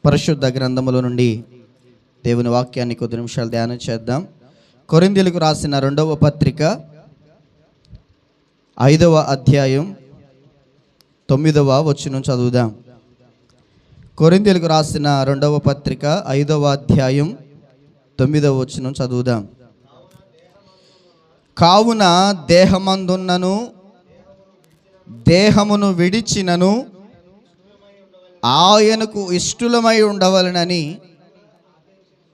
పరిశుద్ధ గ్రంథముల నుండి దేవుని వాక్యాన్ని కొద్ది నిమిషాలు ధ్యానం చేద్దాం. కొరింథీయులకు రాసిన 2వ పత్రిక 5వ అధ్యాయం 9వ వచనం చదువుదాం. కొరింథీయులకు రాసిన 2వ పత్రిక 5వ అధ్యాయం 9వ వచనం చదువుదాం. కావున దేహమందున్నను దేహమును విడిచినను ఆయనకు ఇష్టలమై ఉండవలనని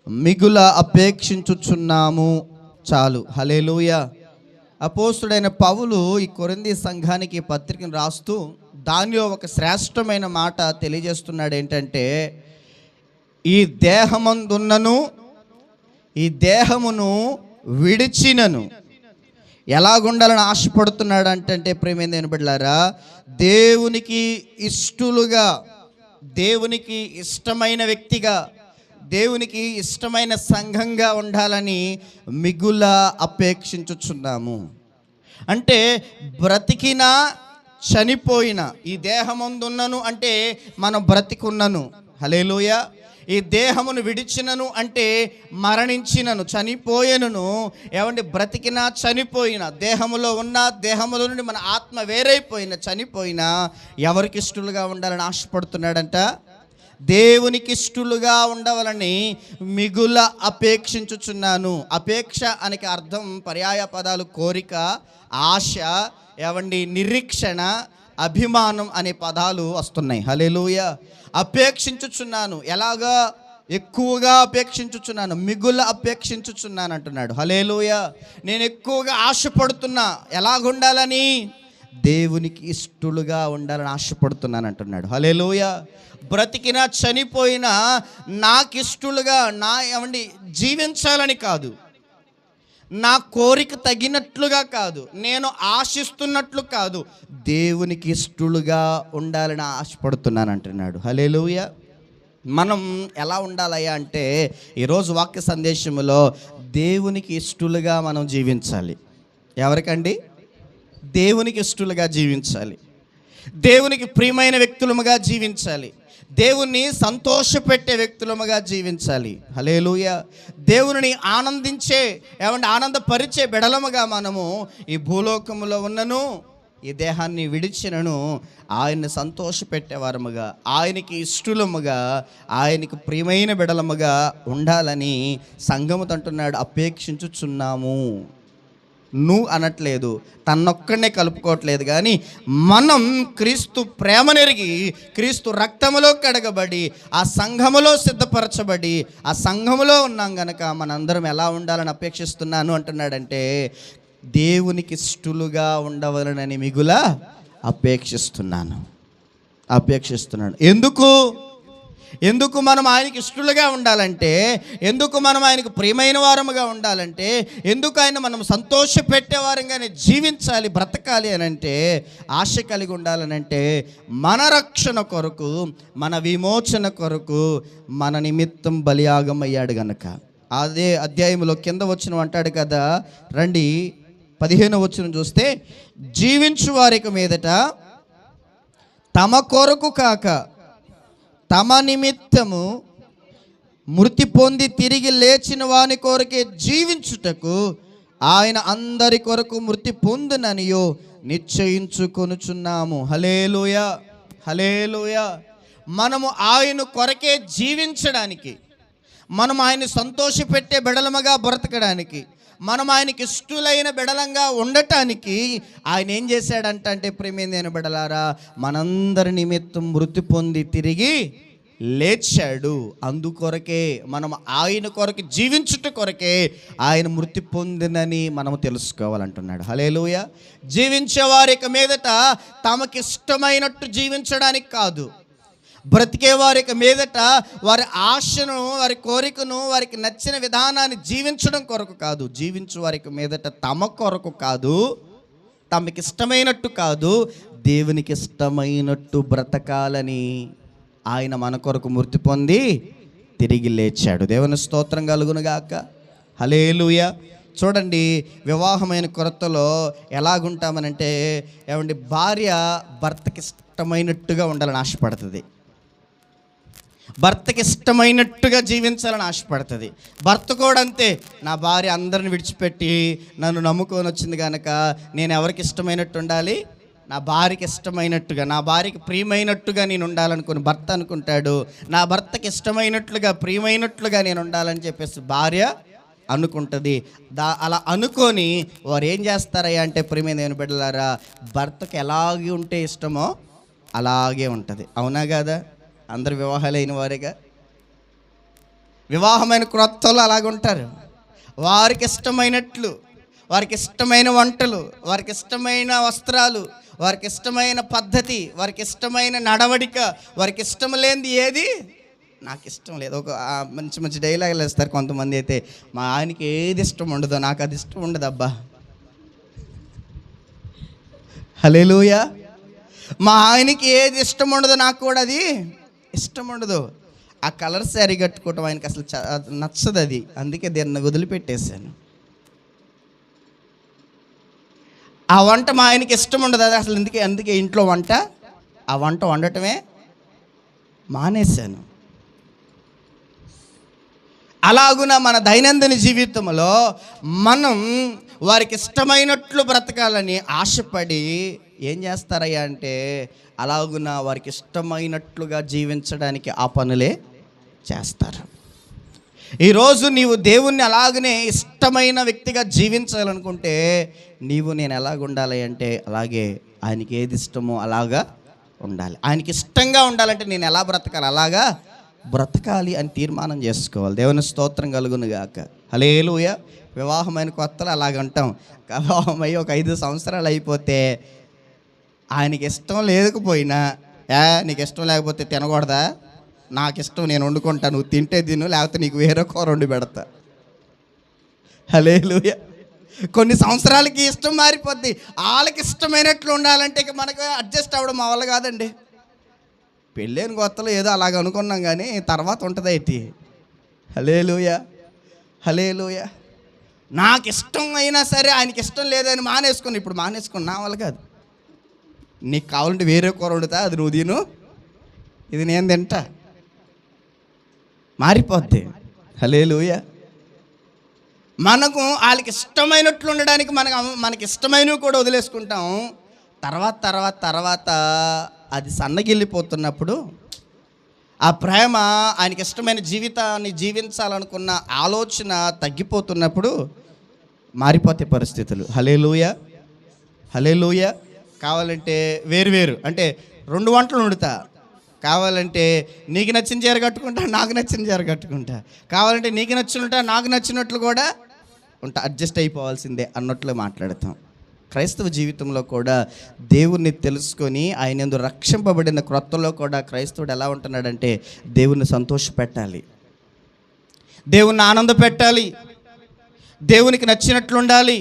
మిగుల అపేక్షించుచున్నాము. చాలు. హల్లెలూయా. అపోస్తుడైన పౌలు ఈ కొరింథీ సంఘానికి పత్రికను రాస్తూ దానిలో ఒక శ్రేష్టమైన మాట తెలియజేస్తున్నాడు. ఏంటంటే, ఈ దేహమందున్నను ఈ దేహమును విడిచినను ఎలాగుండాలని ఆశపడుతున్నాడు అంటే, ప్రేమైన బిడ్డలారా, దేవునికి ఇష్టలుగా, దేవునికి ఇష్టమైన వ్యక్తిగా, దేవునికి ఇష్టమైన సంఘంగా ఉండాలని మిగుల అపేక్షించుచున్నాము. అంటే బ్రతికినా చనిపోయినా, ఈ దేహమందున్నను అంటే మనం బ్రతికున్నను. హల్లెలూయా. ఈ దేహమును విడిచినను అంటే మరణించినను, చనిపోయినను. ఏమంటే బ్రతికినా చనిపోయినా, దేహములో ఉన్న, దేహములో నుండి మన ఆత్మ వేరైపోయినా, చనిపోయినా ఎవరికి ఇష్టలుగా ఉండాలని ఆశపడుతున్నాడంట? దేవునికి ఇష్టలుగా ఉండవాలని మిగుల అపేక్షించుచున్నాను. అపేక్ష అనికి అర్థం పర్యాయ పదాలు కోరిక, ఆశ, నిరీక్షణ, అభిమానం అనే పదాలు వస్తున్నాయి. హల్లెలూయా. అపేక్షించుచున్నాను. ఎలాగా? ఎక్కువగా అపేక్షించుచున్నాను, మిగుల అపేక్షించుచున్నాను అంటున్నాడు. హల్లెలూయా. నేను ఎక్కువగా ఆశపడుతున్నా. ఎలాగుండాలని? దేవునికి ఇష్టలుగా ఉండాలని ఆశపడుతున్నాను అంటున్నాడు. హల్లెలూయా. బ్రతికినా చనిపోయినా నాకు ఇష్టలుగా, జీవించాలని కాదు, నా కోరిక తగినట్లుగా కాదు, నేను ఆశిస్తున్నట్లు కాదు, దేవునికి ఇష్టలుగా ఉండాలని ఆశపడుతున్నాను అంటున్నాడు. హల్లెలూయా. మనం ఎలా ఉండాలయ్యా అంటే, ఈరోజు వాక్య సందేశంలో దేవునికి ఇష్టలుగా మనం జీవించాలి. ఎవరికండి? దేవునికి ఇష్టలుగా జీవించాలి. దేవునికి ప్రియమైన వ్యక్తులముగా జీవించాలి. దేవుణ్ణి సంతోషపెట్టే వ్యక్తులముగా జీవించాలి. హల్లెలూయా. దేవుని ఆనందపరిచే బిడలముగా మనము ఈ భూలోకములో ఉన్నను, ఈ దేహాన్ని విడిచినను ఆయన్ని సంతోషపెట్టేవారముగా, ఆయనకి ఇష్టలముగా, ఆయనకు ప్రియమైన బిడలముగా ఉండాలని సంఘముతో అంటున్నాడు. అపేక్షించుచున్నాము. నువ్వు అనట్లేదు, తన్నొక్కడనే కలుపుకోవట్లేదు, కానీ మనం క్రీస్తు ప్రేమనెరిగి, క్రీస్తు రక్తములో కడగబడి, ఆ సంఘములో సిద్ధపరచబడి, ఆ సంఘములో ఉన్నాం గనక మనందరం ఎలా ఉండాలని అపేక్షిస్తున్నాను అంటున్నాడంటే, దేవునికి ఇష్టలుగా ఉండవలనని మిగుల అపేక్షిస్తున్నాను. ఎందుకు మనం ఆయనకి ఇష్టలుగా ఉండాలంటే, ఎందుకు మనం ఆయనకు ప్రియమైన వారముగా ఉండాలంటే, ఎందుకు ఆయన మనం సంతోష పెట్టేవారంగానే జీవించాలి, బ్రతకాలి అని అంటే, ఆశ కలిగి ఉండాలనంటే, మన రక్షణ కొరకు, మన విమోచన కొరకు మన నిమిత్తం బలియాగం అయ్యాడు గనక. అదే అధ్యాయంలో కింద వచనం అంటాడు కదా, రండి 15వ వచనం చూస్తే, జీవించు వారికి మీదట తమ కొరకు కాక తమ నిమిత్తము మృతి పొంది తిరిగి లేచిన వాని కొరకే జీవించుటకు ఆయన అందరి కొరకు మృతి పొందుననియో నిశ్చయించుకొనుచున్నాము. హల్లెలూయా. హల్లెలూయా. మనము ఆయన కొరకే జీవించడానికి, మనం ఆయన సంతోషపెట్టే బిడలముగా బ్రతకడానికి, మనం ఆయనకి ఇష్టలైన బిడలంగా ఉండటానికి ఆయన ఏం చేశాడంటే, ప్రేమైన బిడలారా, మనందరి నిమిత్తం మృతి పొంది తిరిగి లేచాడు. అందుకొరకే మనం ఆయన కొరకు జీవించుట కొరకే ఆయన మృతి పొందినని మనం తెలుసుకోవాలంటున్నాడు. హల్లెలూయా. జీవించే వారికి మీదట తమకిష్టమైనట్టు జీవించడానికి కాదు, బ్రతికే వారికి మీదట వారి ఆశను, వారి కోరికను, వారికి నచ్చిన విధానాన్ని జీవించడం కొరకు కాదు, జీవించు వారికి మీదట తమ కొరకు కాదు, తమకి ఇష్టమైనట్టు కాదు, దేవునికి ఇష్టమైనట్టు బ్రతకాలని ఆయన మన కొరకు మృతి పొంది తిరిగి లేచాడు. దేవుని స్తోత్రం కలుగునుగాక. హల్లెలూయా. చూడండి, వివాహమైన కొరతలో ఎలాగుంటామనంటే, భార్య భర్తకి ఇష్టమైనట్టుగా ఉండాలని ఆశపడుతుంది. భర్తకి ఇష్టమైనట్టుగా జీవించాలని ఆశపడుతుంది. భర్త కూడా అంతే, నా భార్య అందరిని విడిచిపెట్టి నన్ను నమ్ముకొని వచ్చింది కనుక నేను ఎవరికి ఇష్టమైనట్టు ఉండాలి, నా భార్యకి ఇష్టమైనట్టుగా, నా భార్యకి ప్రియమైనట్టుగా నేను ఉండాలనుకుని భర్త అనుకుంటాడు. నా భర్తకి ఇష్టమైనట్లుగా ప్రియమైనట్లుగా నేను ఉండాలని చెప్పేసి భార్య అనుకుంటుంది. అలా అనుకొని వారు ఏం చేస్తారయ్యా అంటే, ప్రియమైన దేవుని బిడ్డలారా, భర్తకి ఎలాగే ఉంటే ఇష్టమో అలాగే ఉంటుంది. అవునా కాదా? అందరు వివాహాలైన వారేగా, వివాహమైన క్రొత్తలు అలాగ ఉంటారు. వారికి ఇష్టమైనట్లు, వారికి ఇష్టమైన వంటలు, వారికి ఇష్టమైన వస్త్రాలు, వారికి ఇష్టమైన పద్ధతి, వారికి ఇష్టమైన నడవడిక, వారికి ఇష్టం లేనిది ఏది నాకు ఇష్టం లేదు. ఒక మంచి మంచి డైలాగులు వేస్తారు కొంతమంది అయితే, మా ఆయనకి ఏది ఇష్టం ఉండదో నాకు అది ఇష్టం ఉండదు అబ్బా. హల్లెలూయా. మా ఆయనకి ఏది ఇష్టం ఉండదో నాకు కూడా అది ఇష్టం ఉండదు. ఆ కలర్ శారీ కట్టుకోవటం ఆయనకి అసలు నచ్చదు, అది అందుకే దీన్ని వదిలిపెట్టేశాను. ఆ వంట మా ఆయనకి ఇష్టం ఉండదు, అది అసలు అందుకే ఇంట్లో ఆ వంట వండటమే మానేశాను. అలాగున మన దైనందిన జీవితంలో మనం వారికి ఇష్టమైనట్లు బ్రతకాలని ఆశపడి ఏం చేస్తారయ్యా అంటే, అలాగున వారికి ఇష్టమైనట్లుగా జీవించడానికి ఆ పనులే చేస్తారు. ఈరోజు నీవు దేవుణ్ణి అలాగనే ఇష్టమైన వ్యక్తిగా జీవించాలనుకుంటే నేను ఎలాగ ఉండాలి అంటే, అలాగే ఆయనకి ఏది ఇష్టమో అలాగా ఉండాలి. ఆయనకి ఇష్టంగా ఉండాలంటే నేను ఎలా బ్రతకాలి, అలాగా బ్రతకాలి అని తీర్మానం చేసుకోవాలి. దేవుని స్తోత్రం కలుగును గాక. హల్లెలూయా. వివాహమైన కొత్తలో అలాగంటాం. వివాహమై ఒక 5 సంవత్సరాలు అయిపోతే ఆయనకి ఇష్టం లేకపోయినా, నీకు ఇష్టం లేకపోతే తినకూడదా, నాకు ఇష్టం నేను వండుకుంటా, నువ్వు తింటే తిను, లేకపోతే నీకు వేరే కూర వండి పెడతా. హల్లెలూయా. కొన్ని సంవత్సరాలకి ఇష్టం మారిపోద్ది. వాళ్ళకి ఇష్టమైనట్లు ఉండాలంటే ఇక మనకు అడ్జస్ట్ అవ్వడం మా వల్ల కాదండి. పెళ్ళైన కొత్తలో ఏదో అలాగ అనుకున్నాం కానీ తర్వాత ఉంటుంది ఏంటి. హల్లెలూయా. హల్లెలూయా. నాకు ఇష్టం అయినా సరే ఆయనకి ఇష్టం లేదని ఇప్పుడు మానేసుకుని నా వల్ల కాదు. నీకు కావాలంటే వేరే కూర వండుతా, అది నువ్వు తిను, ఇది నేను తింటా, మారిపోద్ది. హల్లెలూయా. మనకు వాళ్ళకి ఇష్టమైనట్లు ఉండడానికి మనకి ఇష్టమైనవి కూడా వదిలేసుకుంటాం. తర్వాత అది సన్నగిల్లిపోతున్నప్పుడు, ఆ ప్రేమ, ఆయనకి ఇష్టమైన జీవితాన్ని జీవించాలనుకున్న ఆలోచన తగ్గిపోతున్నప్పుడు మారిపోతే పరిస్థితులు. హల్లెలూయా. హల్లెలూయా. కావాలంటే వేరు అంటే 2 వంటలు వండుతా, కావాలంటే నీకు నచ్చిన చీర కట్టుకుంటా, నాకు నచ్చిన చీర కట్టుకుంటా, కావాలంటే నీకు నచ్చినట్టు నాకు నచ్చినట్లు కూడా ఉంటా, అడ్జస్ట్ అయిపోవాల్సిందే అన్నట్లు మాట్లాడతాం. క్రైస్తవ జీవితంలో కూడా దేవుణ్ణి తెలుసుకొని ఆయన యందు రక్షింపబడిన క్రొత్తలో కూడా క్రైస్తవుడు ఎలా ఉంటున్నాడంటే, దేవుణ్ణి సంతోషపెట్టాలి, దేవుణ్ణి ఆనంద పెట్టాలి, దేవునికి నచ్చినట్లు ఉండాలి,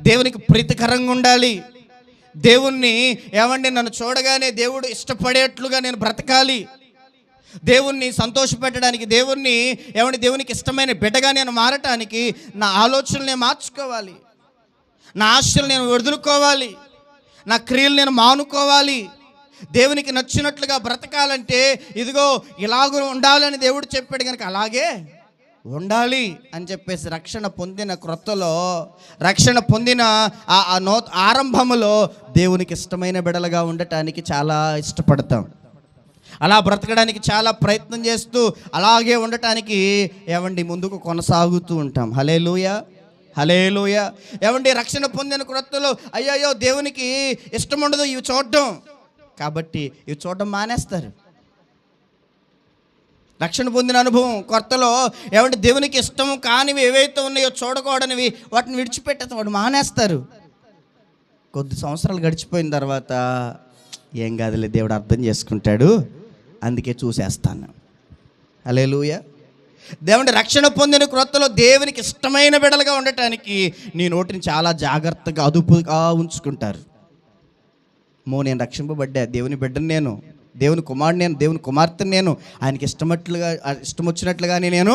దేవునికి ప్రీతికరంగా ఉండాలి, దేవుణ్ణి నన్ను చూడగానే దేవుడు ఇష్టపడేట్లుగా నేను బ్రతకాలి, దేవుణ్ణి సంతోషపెట్టడానికి, దేవునికి ఇష్టమైన బిడ్డగా నేను మారటానికి నా ఆలోచనలు నేను మార్చుకోవాలి, నా ఆశలు నేను వదులుకోవాలి, నా క్రియలు నేను మానుకోవాలి. దేవునికి నచ్చినట్లుగా బ్రతకాలంటే ఇదిగో ఇలాగ ఉండాలని దేవుడు చెప్పాడు కనుక అలాగే ఉండాలి అని చెప్పేసి రక్షణ పొందిన క్రొత్తలో, రక్షణ పొందిన ఆరంభములో దేవునికి ఇష్టమైన బిడ్డలుగా ఉండటానికి చాలా ఇష్టపడతాం. అలా బ్రతకడానికి చాలా ప్రయత్నం చేస్తూ అలాగే ఉండటానికి ముందుకు కొనసాగుతూ ఉంటాం. హల్లెలూయా. హల్లెలూయా. రక్షణ పొందిన క్రొత్తలో అయ్యో దేవునికి ఇష్టం ఉండదు ఇవి చూడడం, కాబట్టి ఇవి చూడడం మానేస్తారు. రక్షణ పొందిన అనుభవం కొత్తలో దేవునికి ఇష్టం కానివి ఏవైతే ఉన్నాయో చూడకూడనివి వాటిని విడిచిపెట్టేస్తారు, వాడు మానేస్తారు. కొద్ది సంవత్సరాలు గడిచిపోయిన తర్వాత ఏం కాదులే, దేవుడు అర్థం చేసుకుంటాడు, అందుకే చూసేస్తాను. హల్లెలూయా. రక్షణ పొందిన క్రొత్తలో దేవునికి ఇష్టమైన బిడ్డలుగా ఉండటానికి నీ నోటిని చాలా జాగ్రత్తగా అదుపుగా ఉంచుకుంటారు. నేను రక్షింపబడ్డా, దేవుని బిడ్డను నేను, దేవుని కుమారుడు నేను, దేవుని కుమార్తెను నేను, ఆయనకి ఇష్టం వచ్చినట్లుగానే నేను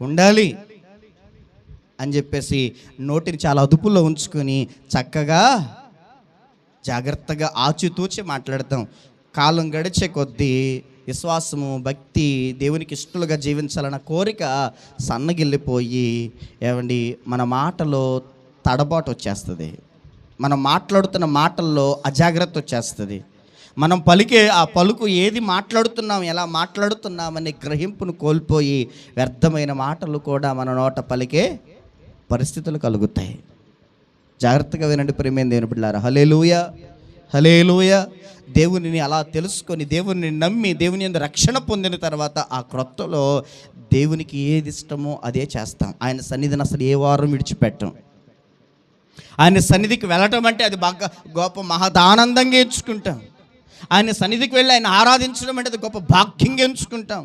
ఉండాలి అని చెప్పేసి నోటిని చాలా అదుపులో ఉంచుకొని చక్కగా జాగ్రత్తగా ఆచితూచి మాట్లాడతాం. కాలం గడిచే కొద్దీ విశ్వాసము, భక్తి, దేవునికి ఇష్టలుగా జీవించాలన్న కోరిక సన్నగిల్లిపోయి ఏమండి మన మాటలో తడబాటు వచ్చేస్తుంది. మనం మాట్లాడుతున్న మాటల్లో అజాగ్రత్త వచ్చేస్తుంది. మనం పలికే ఆ పలుకు ఏది మాట్లాడుతున్నాం, ఎలా మాట్లాడుతున్నామనే గ్రహింపును కోల్పోయి వ్యర్థమైన మాటలు కూడా మన నోట పలికే పరిస్థితులు కలుగుతాయి. జాగ్రత్తగా వినండి ప్రియమైన దేవుని బిడ్డలారా. హల్లెలూయా, హల్లెలూయా. దేవునిని అలా తెలుసుకొని, దేవుని నమ్మి, దేవుని యందు రక్షణ పొందిన తర్వాత ఆ క్రొత్తలో దేవునికి ఏది ఇష్టమో అదే చేస్తాం. ఆయన సన్నిధిని అసలు ఏ వారం విడిచిపెట్టం. ఆయన సన్నిధికి వెళ్ళటం అంటే అది బాగా గొప్ప మహదానందంగా ఎంచుకుంటాం. ఆయన సన్నిధికి వెళ్ళి ఆయన ఆరాధించడం అంటే అది గొప్ప భాగ్యంగా ఎంచుకుంటాం.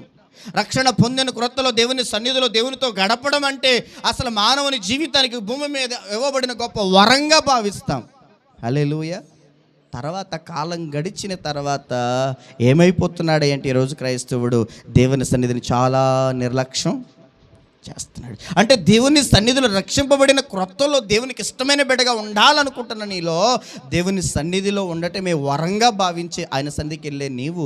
రక్షణ పొందిన క్రొత్తలో దేవుని సన్నిధిలో దేవునితో గడపడం అంటే అసలు మానవుని జీవితానికి భూమి మీద ఇవ్వబడిన గొప్ప వరంగా భావిస్తాం. హల్లెలూయా. తర్వాత కాలం గడిచిన తర్వాత ఏమైపోతున్నాడు అంటే ఈరోజు క్రైస్తవుడు దేవుని సన్నిధిని చాలా నిర్లక్ష్యం చేస్తున్నాడు. అంటే దేవుని సన్నిధిలో రక్షింపబడిన క్రొత్తలో దేవునికి ఇష్టమైన బిడ్డగా ఉండాలనుకుంటున్న నీలో దేవుని సన్నిధిలో ఉండటమే వరంగా భావించి ఆయన సన్నిధికి వెళ్ళే నీవు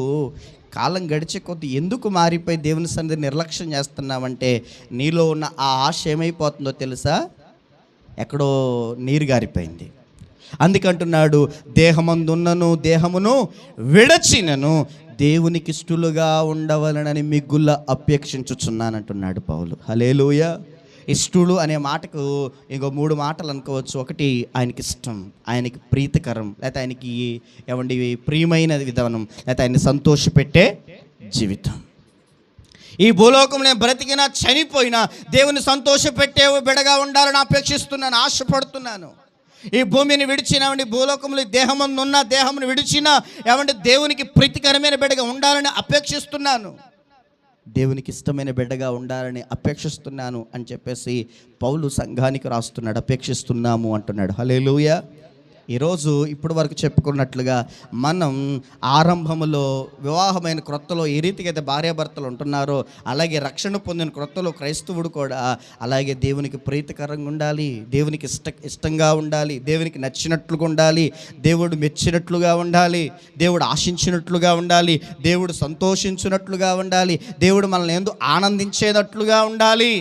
కాలం గడిచే కొద్ది ఎందుకు మారిపోయి దేవుని సన్నిధిని నిర్లక్ష్యం చేస్తున్నావంటే నీలో ఉన్న ఆ ఆశ ఏమైపోతుందో తెలుసా? ఎక్కడో నీరు గారిపోయింది. అందుకంటున్నాడు, దేహమందున్నను దేహమును విడచినను దేవునికి ఇష్టలుగా ఉండవలనని మిగుల అపేక్షించుచున్నానంటున్నాడు పౌలు. హల్లెలూయా. ఇష్టలు అనే మాటకు ఇంకో 3 మాటలు అనుకోవచ్చు. ఒకటి, ఆయనకి ఇష్టం, ఆయనకి ప్రీతికరం, లేకపోతే ఆయనకి ఏమండి ప్రియమైన విధానం, లేకపోతే ఆయన్ని సంతోషపెట్టే జీవితం. ఈ భూలోకంలో బ్రతికినా చనిపోయినా దేవుని సంతోషపెట్టే బిడగా ఉండాలని అపేక్షిస్తున్నాను, ఆశపడుతున్నాను. ఈ భూమిని విడిచినామండి, భూలోకంలో దేహమున్న దేహమును విడిచినా ఏమంటే దేవునికి ప్రీతికరమైన బిడ్డగా ఉండాలని అపేక్షిస్తున్నాను, దేవునికి ఇష్టమైన బిడ్డగా ఉండాలని అపేక్షిస్తున్నాను అని చెప్పేసి పౌలు సంఘానికి రాస్తున్నాడు. అపేక్షిస్తున్నాము అంటున్నాడు. హల్లెలూయా. ఈరోజు ఇప్పటి వరకు చెప్పుకున్నట్లుగా మనం ఆరంభంలో వివాహమైన క్రొత్తలో ఏ రీతిగా అయితే భార్యాభర్తలు ఉంటున్నారో అలాగే రక్షణ పొందిన క్రొత్తలో క్రైస్తవుడు కూడా అలాగే దేవునికి ప్రీతికరంగా ఉండాలి, దేవునికి ఇష్టంగా ఉండాలి, దేవునికి నచ్చినట్లుగా ఉండాలి, దేవుడు మెచ్చినట్లుగా ఉండాలి, దేవుడు ఆశించినట్లుగా ఉండాలి, దేవుడు సంతోషించినట్లుగా ఉండాలి, దేవుడు మనల్ని ఎందు ఆనందించేటట్లుగా ఉండాలి.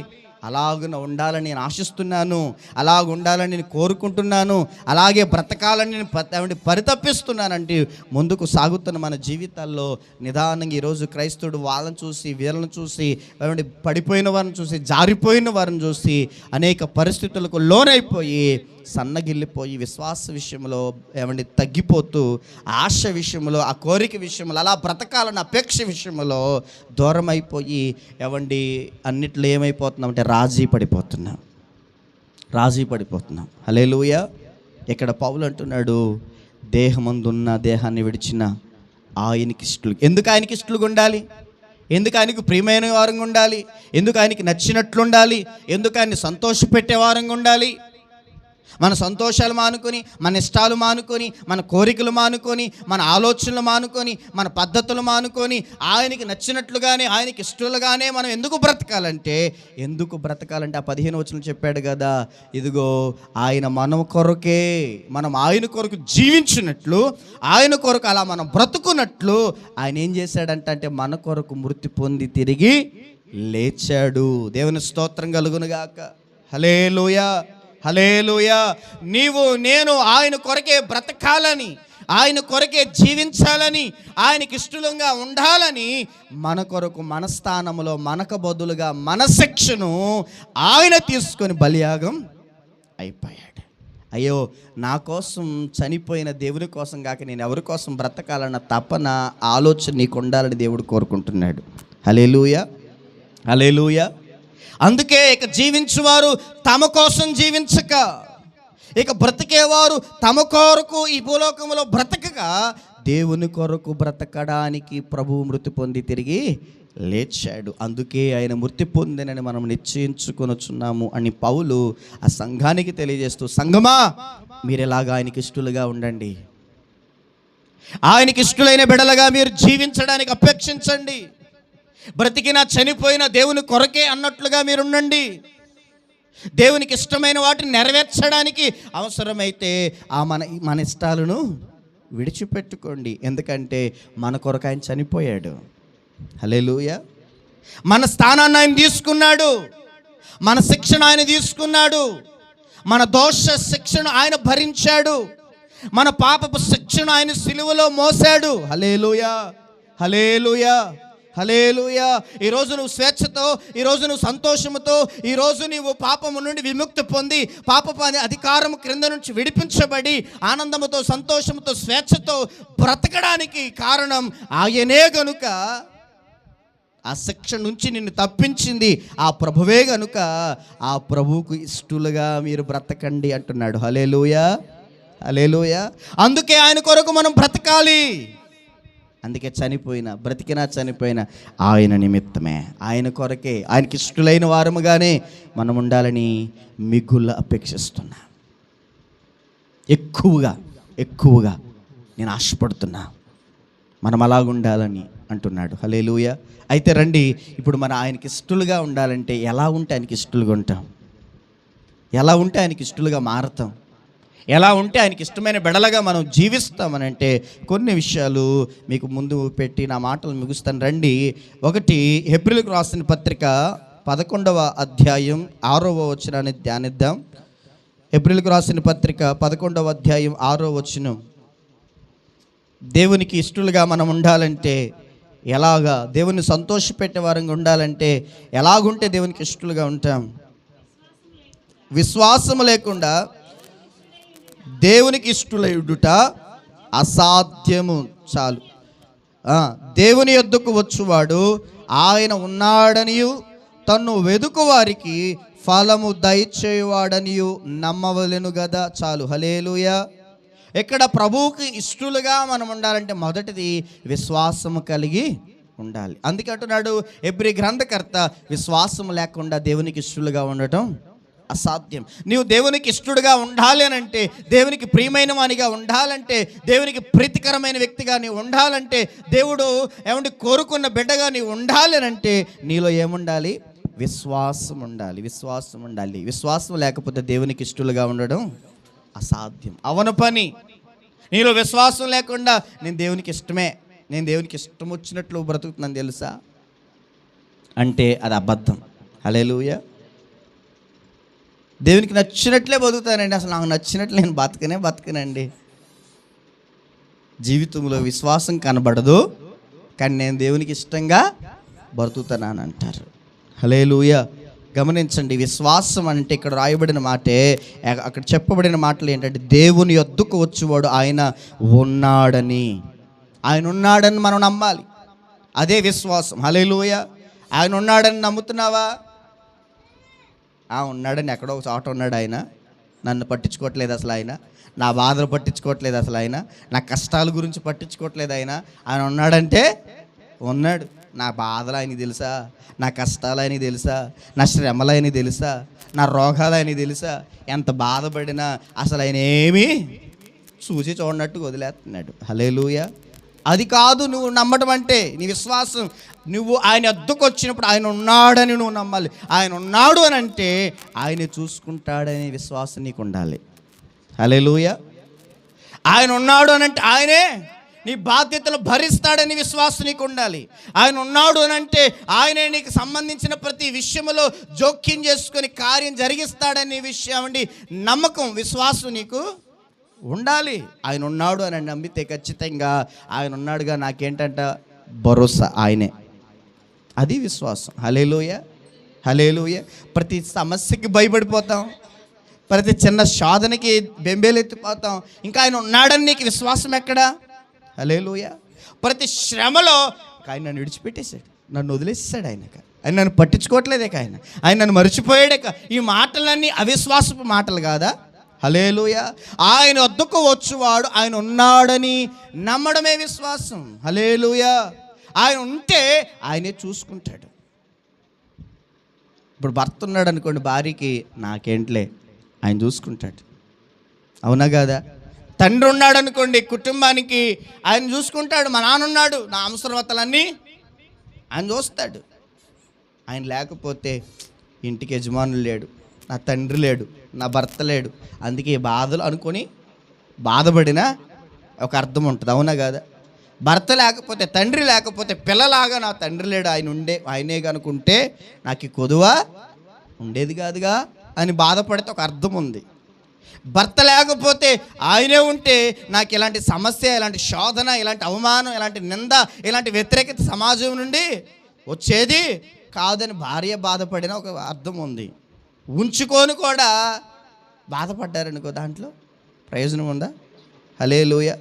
అలాగున ఉండాలని నేను ఆశిస్తున్నాను, అలాగ ఉండాలని నేను కోరుకుంటున్నాను, అలాగే బ్రతకాలని నేను పరితపిస్తున్నానంటే ముందుకు సాగుతున్న మన జీవితాల్లో నిదానంగా ఈరోజు క్రైస్తవుడు వాళ్ళని చూసి వీళ్ళని చూసి పడిపోయిన వారిని చూసి జారిపోయిన వారిని చూసి అనేక పరిస్థితులకు లోనైపోయి సన్నగిల్లిపోయి విశ్వాస విషయంలో తగ్గిపోతూ ఆశ విషయంలో, ఆ కోరిక విషయంలో, అలా బ్రతకాలన్న అపేక్ష విషయంలో దూరం అయిపోయి అన్నిట్లో ఏమైపోతున్నామంటే రాజీ పడిపోతున్నాం. హల్లెలూయా. ఇక్కడ పౌలు అంటున్నాడు, దేహమందున్న దేహాన్ని విడిచిన ఆయనకి ఇష్టలు. ఎందుకు ఆయనకి ఇష్టలుగా ఉండాలి? ఎందుకు ఆయనకు ప్రియమైన వారంగా ఉండాలి? ఎందుకు ఆయనకి నచ్చినట్లు ఉండాలి? ఎందుకు ఆయన్ని సంతోషపెట్టే వారంగా ఉండాలి? మన సంతోషాలు మానుకొని, మన ఇష్టాలు మానుకొని, మన కోరికలు మానుకొని, మన ఆలోచనలు మానుకొని, మన పద్ధతులు మానుకొని ఆయనకి నచ్చినట్లుగానే ఆయనకి ఇష్టలుగానే మనం ఎందుకు బ్రతకాలంటే ఆ 15 వచనం చెప్పాడు కదా, ఇదిగో ఆయన మన కొరకే, మనం ఆయన కొరకు జీవించినట్లు, ఆయన కొరకు అలా మనం బ్రతుకున్నట్లు ఆయన ఏం చేశాడంటే మన కొరకు మృతి పొంది తిరిగి లేచాడు. దేవుని స్తోత్రం కలుగునుగాక. హల్లెలూయా, హల్లెలూయా. నీవు నేను ఆయన కొరకే బ్రతకాలని, ఆయన కొరకే జీవించాలని, ఆయనకి ఇష్టంగా ఉండాలని మన కొరకు మన స్థానంలో మనకు బదులుగా మన శిక్షను ఆయన తీసుకొని బలియాగం అయిపోయాడు. అయ్యో, నా కోసం చనిపోయిన దేవుని కోసం కాక నేను ఎవరి కోసం బ్రతకాలన్న తపన, ఆలోచన నీకు ఉండాలని దేవుడు కోరుకుంటున్నాడు. హల్లెలూయా, హల్లెలూయా. అందుకే ఇక జీవించువారు తమ కోసం జీవించక, ఇక బ్రతికేవారు తమ కొరకు ఈ భూలోకంలో బ్రతకగా దేవుని కొరకు బ్రతకడానికి ప్రభువు మృతి పొంది తిరిగి లేచాడు. అందుకే ఆయన మృతి పొందినని మనం నిశ్చయించుకొనుచున్నాము అని పౌలు ఆ సంఘానికి తెలియజేస్తూ, సంఘమా మీరు ఎలాగా ఆయనకి ఇష్టలుగా ఉండండి, ఆయనకి ఇష్టలైన బిడలుగా మీరు జీవించడానికి అపేక్షించండి. బ్రతికినా చనిపోయినా దేవుని కొరకే అన్నట్లుగా మీరు ఉండండి. దేవునికి ఇష్టమైన వాటిని నెరవేర్చడానికి అవసరమైతే మన ఇష్టాలను విడిచిపెట్టుకోండి. ఎందుకంటే మన కొరకు ఆయన చనిపోయాడు. హల్లెలూయా. మన స్థానాన్ని ఆయన తీసుకున్నాడు, మన శిక్షణ ఆయన తీసుకున్నాడు, మన దోష శిక్షను ఆయన భరించాడు, మన పాపపు శిక్షను ఆయన సిలువలో మోసాడు. హల్లెలూయా, హల్లెలూయా, హల్లెలూయా. ఈరోజు నువ్వు స్వేచ్ఛతో, ఈరోజు నువ్వు సంతోషముతో, ఈరోజు నీవు పాపము నుండి విముక్తి పొంది పాపపు అధికారం క్రింద నుంచి విడిపించబడి ఆనందముతో, సంతోషముతో, స్వేచ్ఛతో బ్రతకడానికి కారణం ఆయనే గనుక, ఆ శిక్ష నుంచి నిన్ను తప్పించింది ఆ ప్రభువే గనుక ఆ ప్రభువుకు ఇష్టలుగా మీరు బ్రతకండి అంటున్నాడు. హల్లెలూయా, హల్లెలూయా. అందుకే ఆయన కొరకు మనం బ్రతకాలి. అందుకే బ్రతికినా చనిపోయినా ఆయన నిమిత్తమే, ఆయన కొరకే, ఆయనకి ఇష్టలైన వారముగానే మనం ఉండాలని మిగుల అపేక్షిస్తున్నా. ఎక్కువగా నేను ఆశపడుతున్నా మనం అలాగుండాలని అంటున్నాడు. హల్లెలూయా. అయితే రండి, ఇప్పుడు మన ఆయనకి ఇష్టలుగా ఉండాలంటే ఎలా ఉంటే ఆయనకి ఇష్టలుగా ఉంటాం, ఎలా ఉంటే ఆయనకి ఇష్టలుగా మారతాం, ఎలా ఉంటే ఆయనకి ఇష్టమైన బిడలగా మనం జీవిస్తామనంటే కొన్ని విషయాలు మీకు ముందు పెట్టి నా మాటలు ముగిస్తాను. రండి. ఒకటి, హెబ్రీయులకు రాసిన పత్రిక 11వ అధ్యాయం 6వ వచనాన్ని ధ్యానిద్దాం. హెబ్రీయులకు రాసిన పత్రిక 11వ అధ్యాయం 6వ వచనం. దేవునికి ఇష్టలుగా మనం ఉండాలంటే ఎలాగా, దేవుని సంతోషపెట్టే వారంగా ఉండాలంటే ఎలాగుంటే దేవునికి ఇష్టలుగా ఉంటాం? విశ్వాసము లేకుండా దేవునికి ఇష్టలయుడుట అసాధ్యము. చాలు. దేవుని యొద్దకు వచ్చువాడు ఆయన ఉన్నాడనియు తన్ను వెదుకు వారికి ఫలము దయచేవాడనియు నమ్మవలెను గదా. చాలు. హల్లెలూయా. ఇక్కడ ప్రభువుకి ఇష్టలుగా మనం ఉండాలంటే మొదటిది విశ్వాసము కలిగి ఉండాలి. అందుకే అంటున్నాడు హెబ్రీ గ్రంథకర్త, విశ్వాసం లేకుండా దేవునికి ఇష్టలుగా ఉండటం అసాధ్యం. నీవు దేవునికి ఇష్టడుగా ఉండాలి అని అంటే, దేవునికి ప్రియమైన వానిగా ఉండాలంటే, దేవునికి ప్రీతికరమైన వ్యక్తిగా నీవు ఉండాలంటే, దేవుడు ఏమంటే కోరుకున్న బిడ్డగా నీవు ఉండాలి అని అంటే నీలో ఏముండాలి? విశ్వాసం ఉండాలి. విశ్వాసం లేకపోతే దేవునికి ఇష్టలుగా ఉండడం అసాధ్యం, అవన పని. నీలో విశ్వాసం లేకుండా నేను దేవునికి ఇష్టం వచ్చినట్లు బ్రతుకుతున్నాను తెలుసా అంటే అది అబద్ధం. హల్లెలూయా. దేవునికి నచ్చినట్లే బతుకుతానండి, అసలు నాకు నచ్చినట్లు నేను బతకనండి. జీవితంలో విశ్వాసం కనబడదు, కానీ నేను దేవునికి ఇష్టంగా బ్రతుకుతానని అంటారు. హల్లెలూయా. గమనించండి, విశ్వాసం అంటే ఇక్కడ రాయబడిన మాటే, అక్కడ చెప్పబడిన మాటలు ఏంటంటే దేవుని యొద్దకు వచ్చేవాడు ఆయన ఉన్నాడని మనం నమ్మాలి. అదే విశ్వాసం. హల్లెలూయా. ఆయన ఉన్నాడని నమ్ముతున్నావా? ఉన్నాడని ఎక్కడో ఒక చోట ఉన్నాడు ఆయన. నన్ను పట్టించుకోవట్లేదు అసలు ఆయన, నా బాధలు పట్టించుకోవట్లేదు అసలు ఆయన, నా కష్టాల గురించి పట్టించుకోవట్లేదు ఆయన ఉన్నాడంటే ఉన్నాడు. నా బాధలు ఆయనకి తెలుసా, నా కష్టాలు ఆయనకి తెలుసా, నా శ్రమలు ఆయనకి తెలుసా, నా రోగాలు ఆయనకి తెలుసా, ఎంత బాధపడినా అసలు ఆయన ఏమీ చూసి చూడనట్టు వదిలేస్తున్నాడు. హల్లెలూయా. అది కాదు నువ్వు నమ్మటం అంటే, నీ విశ్వాసం. నువ్వు ఆయన వద్దకు వచ్చినప్పుడు ఆయన ఉన్నాడని నువ్వు నమ్మాలి. ఆయన ఉన్నాడు అని అంటే ఆయన చూసుకుంటాడనే విశ్వాసం నీకు ఉండాలి. హల్లెలూయా. ఆయన ఉన్నాడు అని అంటే ఆయనే నీ బాధ్యతలు భరిస్తాడని విశ్వాసం నీకు ఉండాలి. ఆయన ఉన్నాడు అని అంటే ఆయనే నీకు సంబంధించిన ప్రతి విషయంలో జోక్యం చేసుకొని కార్యం జరిగిస్తాడనే విషయం అండి నమ్మకం, విశ్వాసం నీకు ఉండాలి. ఆయన ఉన్నాడు అని నమ్మితే ఖచ్చితంగా ఆయన ఉన్నాడుగా నాకేంటంట భరోసా ఆయనే. అది విశ్వాసం. హల్లెలూయా, హల్లెలూయా. ప్రతి సమస్యకి భయపడిపోతాం, ప్రతి చిన్న శోధనకి బెంబేలెత్తిపోతాం. ఇంకా ఆయన ఉన్నాడని నీకు విశ్వాసం ఎక్కడా? హల్లెలూయా. ప్రతి శ్రమలో ఆయన నన్ను విడిచిపెట్టేశాడు, నన్ను వదిలేసాడు, ఆయన నన్ను పట్టించుకోవట్లేదే, ఆయన నన్ను మర్చిపోయాడే. ఈ మాటలన్నీ అవిశ్వాసపు మాటలు కాదా? హల్లెలూయా. ఆయన వద్దకు వచ్చువాడు ఆయన ఉన్నాడని నమ్మడమే విశ్వాసం. హల్లెలూయా. ఆయన ఉంటే ఆయనే చూసుకుంటాడు. ఇప్పుడు భర్త ఉన్నాడు అనుకోండి, భార్యకి నాకేంట్లే ఆయన చూసుకుంటాడు, అవునా కాదా? తండ్రి ఉన్నాడు అనుకోండి, కుటుంబానికి ఆయన చూసుకుంటాడు. మా నాన్న ఉన్నాడు, నా అవసరతలన్నీ ఆయన చూస్తాడు. ఆయన లేకపోతే ఇంటికి యజమానులు లేడు, నా తండ్రి లేడు, నా భర్త లేడు. అందుకే బాధలు అనుకొని బాధపడినా ఒక అర్థం ఉంటుంది, అవునా కాదా? భర్త లేకపోతే, తండ్రి లేకపోతే పిల్లలాగా నా తండ్రి లేడు, ఆయనే కనుకుంటే నాకు ఈ కొదువ ఉండేది కాదుగా అని బాధపడితే ఒక అర్థం ఉంది. భర్త లేకపోతే ఆయనే ఉంటే నాకు ఇలాంటి సమస్య, ఇలాంటి శోధన, ఇలాంటి అవమానం, ఇలాంటి నింద, ఇలాంటి వ్యతిరేకత సమాజం నుండి వచ్చేది కాదని భార్య బాధపడిన ఒక అర్థం ఉంది. ఉంచుకొని కూడా బాధపడ్డారనుకో, దాంట్లో ప్రయోజనం ఉందా? హల్లెలూయా.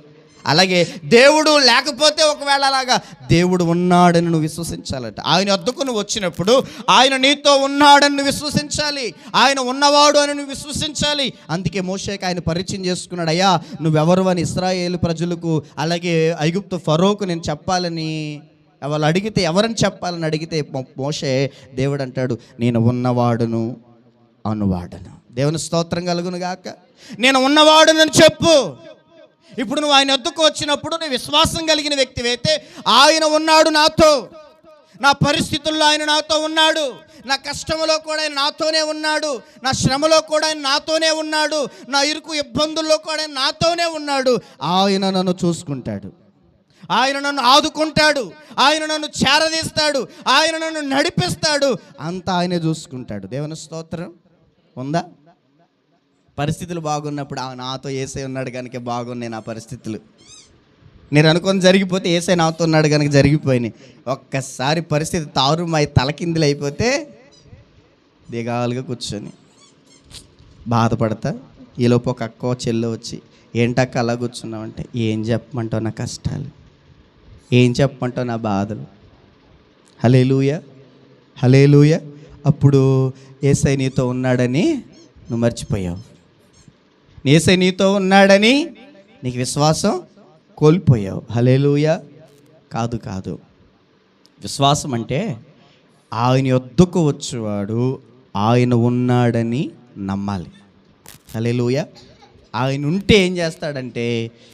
అలాగే దేవుడు లేకపోతే ఒకవేళ అలాగా దేవుడు ఉన్నాడని నువ్వు విశ్వసించాలట. ఆయన వద్దకు నువ్వు వచ్చినప్పుడు ఆయన నీతో ఉన్నాడని నువ్వు విశ్వసించాలి, ఆయన ఉన్నవాడు అని నువ్వు విశ్వసించాలి. అందుకే మోషేకి ఆయన పరిచయం చేసుకున్నాడు. అయ్యా నువ్వెవరు అని ఇశ్రాయేలు ప్రజలకు, అలాగే ఐగుప్తు ఫరోకు నేను చెప్పాలని వాళ్ళు అడిగితే, ఎవరని చెప్పాలని అడిగితే మోషే దేవుడు అంటాడు, నేను ఉన్నవాడును అనువాడను. దేవుని స్తోత్రం కలుగును గాక. నేను ఉన్నవాడునని చెప్పు. ఇప్పుడు నువ్వు ఆయన వద్దకు వచ్చినప్పుడు నువ్వు విశ్వాసం కలిగిన వ్యక్తివైతే, ఆయన ఉన్నాడు నాతో, నా పరిస్థితుల్లో ఆయన నాతో ఉన్నాడు, నా కష్టంలో కూడా ఆయన నాతోనే ఉన్నాడు, నా శ్రమలో కూడా ఆయన నాతోనే ఉన్నాడు, నా ఇరుకు ఇబ్బందుల్లో కూడా ఆయన నాతోనే ఉన్నాడు. ఆయన నన్ను చూసుకుంటాడు, ఆయన నన్ను ఆదుకుంటాడు, ఆయన నన్ను చేరదీస్తాడు, ఆయన నన్ను నడిపిస్తాడు, అంతా ఆయనే చూసుకుంటాడు. దేవుని స్తోత్రం. ఉందా? పరిస్థితులు బాగున్నప్పుడు నాతో యేసయ్య ఉన్నాడు కనుక బాగున్నాయి నా పరిస్థితులు. నేను అనుకొని జరిగిపోతే యేసయ్య నాతో ఉన్నాడు కనుక జరిగిపోయినాయి. ఒక్కసారి పరిస్థితి తారుమాయి తలకిందులు అయిపోతే దిగాలుగా కూర్చొని బాధపడతా. ఈలోపు ఒక అక్క చెల్లి వచ్చి, ఏంటక్క అలా కూర్చున్నావంటే, ఏం చెప్పమంటావు నా కష్టాలు, ఏం చెప్పమంటావు నా బాధలు. హల్లెలూయా, హల్లెలూయా. అప్పుడు యేసయ్య నీతో ఉన్నాడని నువ్వు మర్చిపోయావు, యేసయ్య నీతో ఉన్నాడని నీకు విశ్వాసం కోల్పోయావు. హల్లెలూయా. కాదు, విశ్వాసం అంటే ఆయన యొద్దకు వచ్చేవాడు ఆయన ఉన్నాడని నమ్మాలి. హల్లెలూయా. ఆయన ఉంటే ఏం చేస్తాడంటే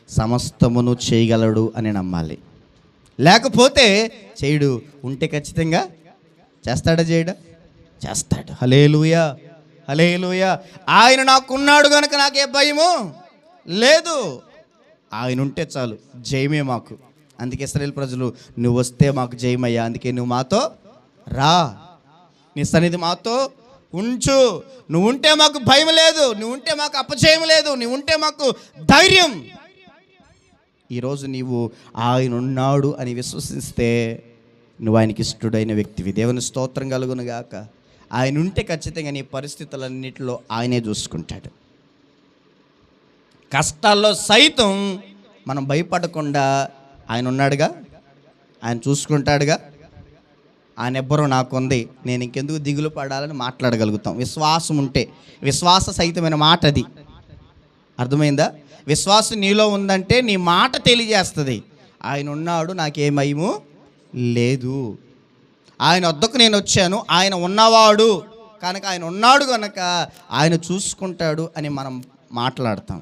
సమస్తమును చేయగలడు అని నమ్మాలి. లేకపోతే చేయడు. ఉంటే ఖచ్చితంగా చేస్తాడా? చేయడా? చేస్తాడు. హల్లెలూయా, హల్లెలూయా. ఆయన నాకున్నాడు కనుక నాకే భయము లేదు. ఆయన ఉంటే చాలు, జయమే మాకు. అందుకే ఇశ్రాయేలు ప్రజలు, నువ్వు వస్తే మాకు జయమయ్యా, అందుకే నువ్వు మాతో రా, నీ సన్నిధి మాతో ఉంచు. నువ్వు ఉంటే మాకు భయం లేదు, నువ్వు ఉంటే మాకు అపజయం లేదు, నువ్వు ఉంటే మాకు ధైర్యం. ఈరోజు నీవు ఆయన ఉన్నాడు అని విశ్వసిస్తే నువ్వు ఆయనకి ఇష్టడైన వ్యక్తివి. దేవుని స్తోత్రం కలుగును గాక. ఆయన ఉంటే ఖచ్చితంగా నీ పరిస్థితులన్నిటిలో ఆయనే చూసుకుంటాడు. కష్టాల్లో సైతం మనం భయపడకుండా ఆయన ఉన్నాడుగా, ఆయన చూసుకుంటాడుగా, ఆయన ఎవ్వరూ నాకుంది, నేను ఇంకెందుకు దిగులు పడాలని మాట్లాడగలుగుతాం. విశ్వాసం ఉంటే, విశ్వాస సహితమైన మాట అది. అర్థమైందా? విశ్వాసం నీలో ఉందంటే నీ మాట తెలియజేస్తుంది, ఆయన ఉన్నాడు, నాకేమయము లేదు, ఆయన వద్దకు నేను వచ్చాను, ఆయన ఉన్నవాడు కనుక, ఆయన ఉన్నాడు కనుక ఆయన చూసుకుంటాడు అని మనం మాట్లాడతాం.